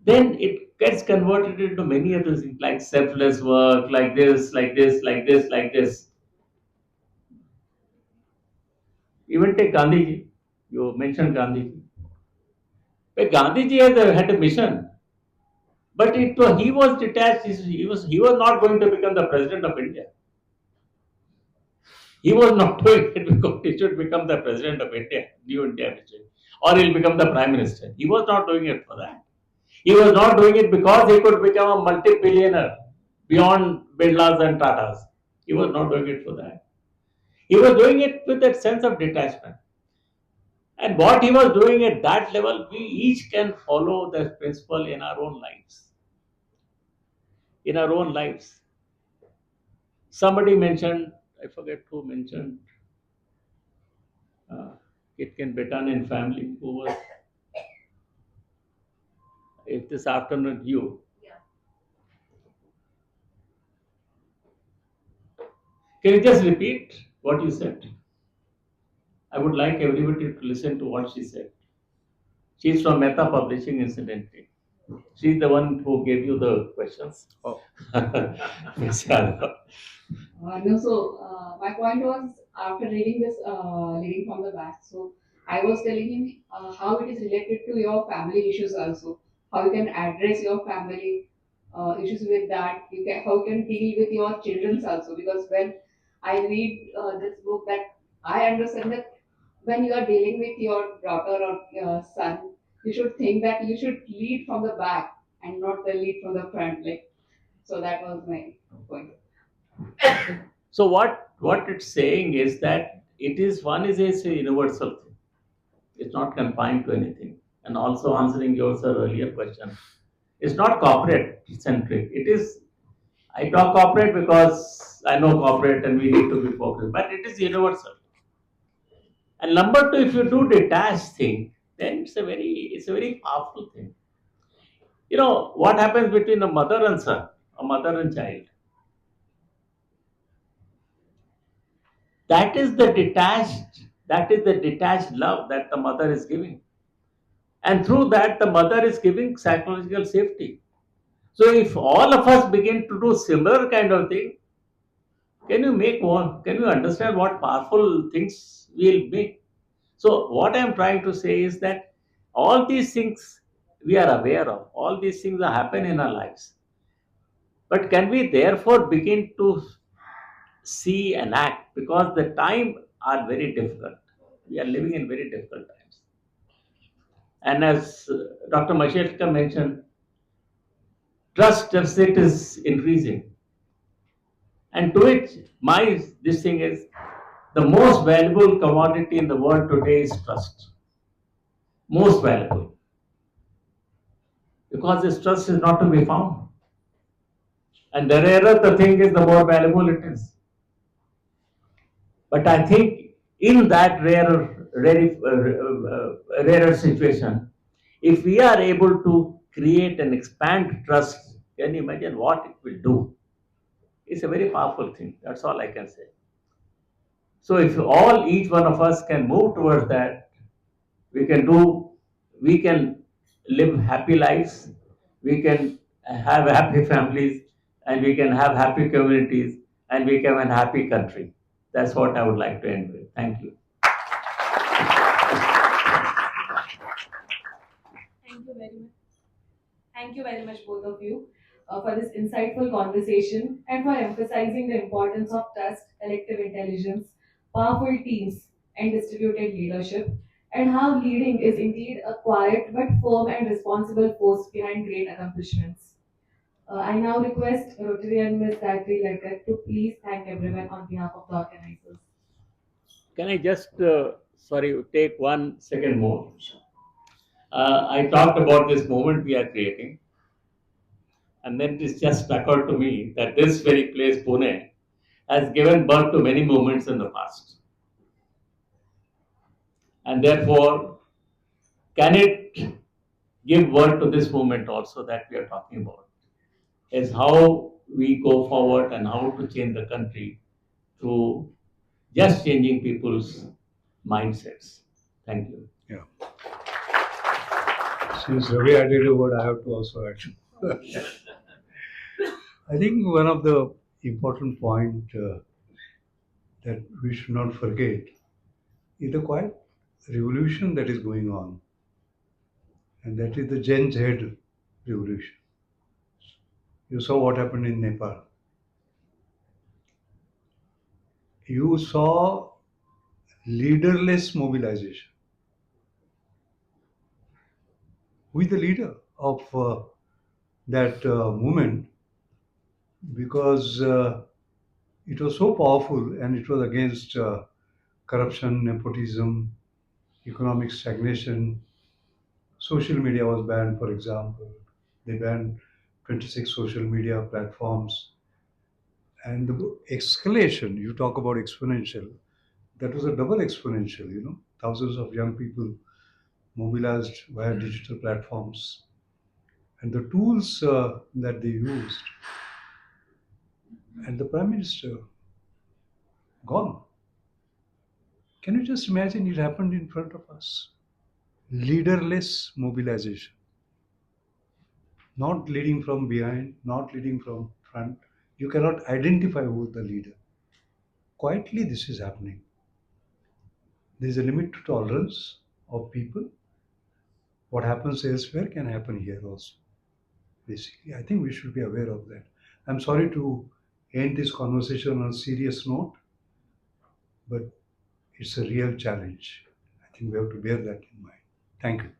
then it gets converted into many other things like selfless work, like this, like this, like this, like this. Even take Gandhiji. You mentioned Gandhiji. But Gandhiji had a mission, but he was detached. He was not going to become the president of India. He was not doing it because he should become the president of India, new India, or he'll become the prime minister. He was not doing it for that. He was not doing it because he could become a multi-billionaire beyond Birlas and Tatas. He was not doing it for that. He was doing it with that sense of detachment. And what he was doing at that level, we each can follow that principle in our own lives. In our own lives. Somebody mentioned, I forget who mentioned, uh, it can be done in family. Who was it this afternoon? You. Can you just repeat what you said? I would like everybody to listen to what she said. She's from Mehta Publishing, incidentally. She's the one who gave you the questions. Oh. Miss Yadav. No, so my point was after reading this, reading from the back, so I was telling him how it is related to your family issues also, how you can address your family issues with that, how you can deal with your children's also. Because when I read this book, that I understand that when you are dealing with your daughter or your son, you should think that you should lead from the back and not the lead from the front. Like so, that was my point. So what it's saying is that it is one is a universal thing. It's not confined to anything. And also answering your sir earlier question, it's not corporate centric. It is I talk corporate because I know corporate and we need to be focused, but it is universal. And number two, if you do detached thing, then it's a very powerful thing. You know what happens between a mother and son, a mother and child. That is the detached love that the mother is giving, and through that the mother is giving psychological safety. So if all of us begin to do similar kind of thing, can you understand what powerful things we'll make? So what I'm trying to say is that all these things we are aware of, all these things that happen in our lives, but can we therefore begin to see and act, because the time are very difficult. We are living in very difficult times. And as Dr. Mashelka mentioned, trust deficit is increasing. And to it, my this thing is the most valuable commodity in the world today is trust. Most valuable. Because this trust is not to be found. And the rarer the thing is, the more valuable it is. But I think in that rarer situation, if we are able to create and expand trust, can you imagine what it will do? It's a very powerful thing. That's all I can say. So if each one of us can move towards that, we can do, we can live happy lives, we can have happy families, and we can have happy communities, and we can have a happy country. That's what I would like to end with. Thank you. Thank you very much. Thank you very much, both of you, for this insightful conversation and for emphasizing the importance of trust, collective intelligence, powerful teams, and distributed leadership, and how leading is indeed a quiet but firm and responsible force behind great accomplishments. I now request Rotary and Ms. Gayatri Lekar to please thank everyone on behalf of the organizers. Can I just, take 1 second more? I talked about this moment we are creating, and then it just occurred to me that this very place, Pune, has given birth to many movements in the past. And therefore, can it give word to this movement also that we are talking about? Is how we go forward and how to change the country through just changing people's mindsets. Thank you. Yeah. Since Ravi added a word, I have to also add. I think one of the important point that we should not forget is a quite revolution that is going on, and that is the Gen Z revolution. You saw what happened in Nepal. You saw leaderless mobilization. Who is the leader of that movement? Because it was so powerful and it was against corruption, nepotism, economic stagnation. Social media was banned, for example. They banned 26 social media platforms. And the escalation, you talk about exponential, that was a double exponential, you know. Thousands of young people mobilized via digital platforms. And the tools that they used, and the Prime Minister gone. Can you just imagine it happened in front of us? Leaderless mobilization, not leading from behind, not leading from front. You cannot identify who is the leader. Quietly, this is happening. There is a limit to tolerance of people. What happens elsewhere can happen here also. Basically, I think we should be aware of that. I'm sorry to end this conversation on a serious note, but it's a real challenge. I think we have to bear that in mind. Thank you.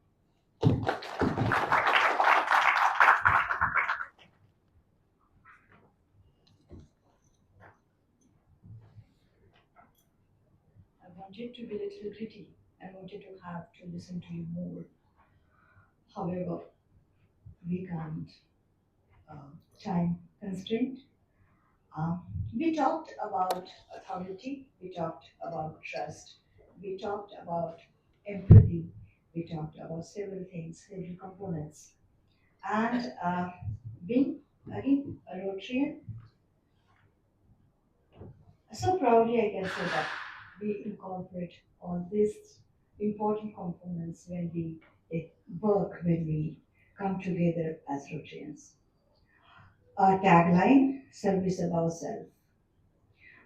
I wanted to be a little gritty. I wanted to have to listen to you more. However, we can't. Time constraint. We talked about authority, we talked about trust, we talked about empathy, we talked about several things, several components. And being, again, a Rotarian, so proudly I can say that we incorporate all these important components when we work, when we come together as Rotarians. Our tagline, service above self.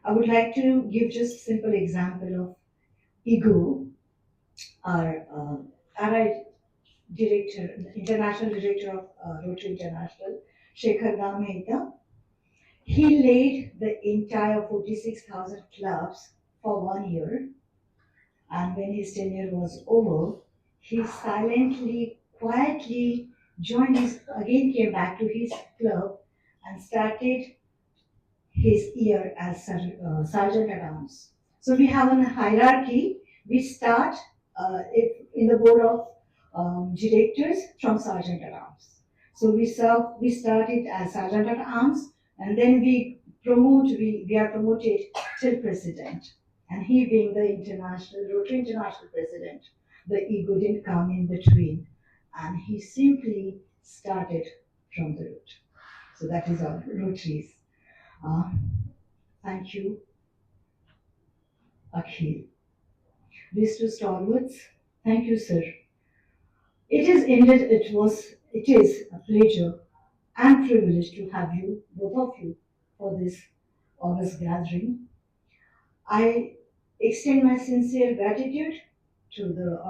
I would like to give just a simple example of ego. Our director, international director of Rotary International, Shekhar Mehta, he led the entire 46,000 clubs for 1 year, and when his tenure was over, he silently, quietly joined his, again came back to his club and started his year as sergeant at arms. So we have a hierarchy. We start in the board of directors from sergeant at arms. So we started as sergeant at arms, and then we are promoted till president. And he being the Rotary International president, the ego didn't come in between, and he simply started from the root. So that is our Rotaries. Uh, Thank you, Akhil. These two stalwarts, thank you, sir. It is a pleasure and privilege to have you, both of you, for this August gathering. I extend my sincere gratitude to the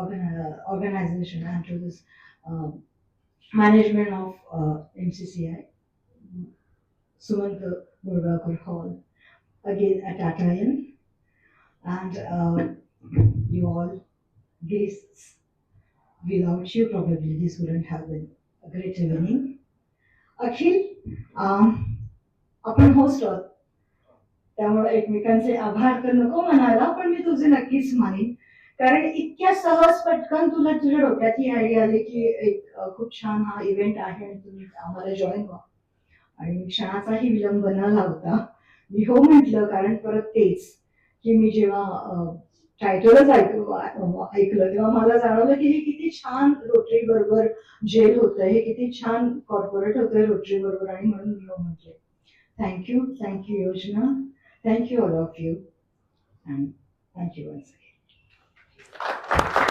organization and to this um, management of MCCI, Sumanta Murgakar Hall, again at Tatayan, and you all guests. Without you, probably this wouldn't have been a great evening. अखिल आपण host आहोत त्यामुळे एकमेकांचे आभार तर नको म्हणायला पण मी तुझे नक्कीच मानेन कारण इतक्या सहज पटकन तुझ्या डोक्यात ही आयडिया आली की एक खूप छान हा इव्हेंट आहे आणि तुम्ही आम्हाला जॉईन व्हा आणि क्षणाचाही विलंब न लावता मी हो म्हटलं कारण परत तेच की मी जेव्हा टायटलच ऐकलं तेव्हा मला जाणवलं की हे किती छान रोटरी बरोबर जेल होतंय हे किती छान कॉर्पोरेट होतंय रोटरी बरोबर आणि म्हणून मी हो म्हटले थँक्यू योजना thank you all of you and thank you once again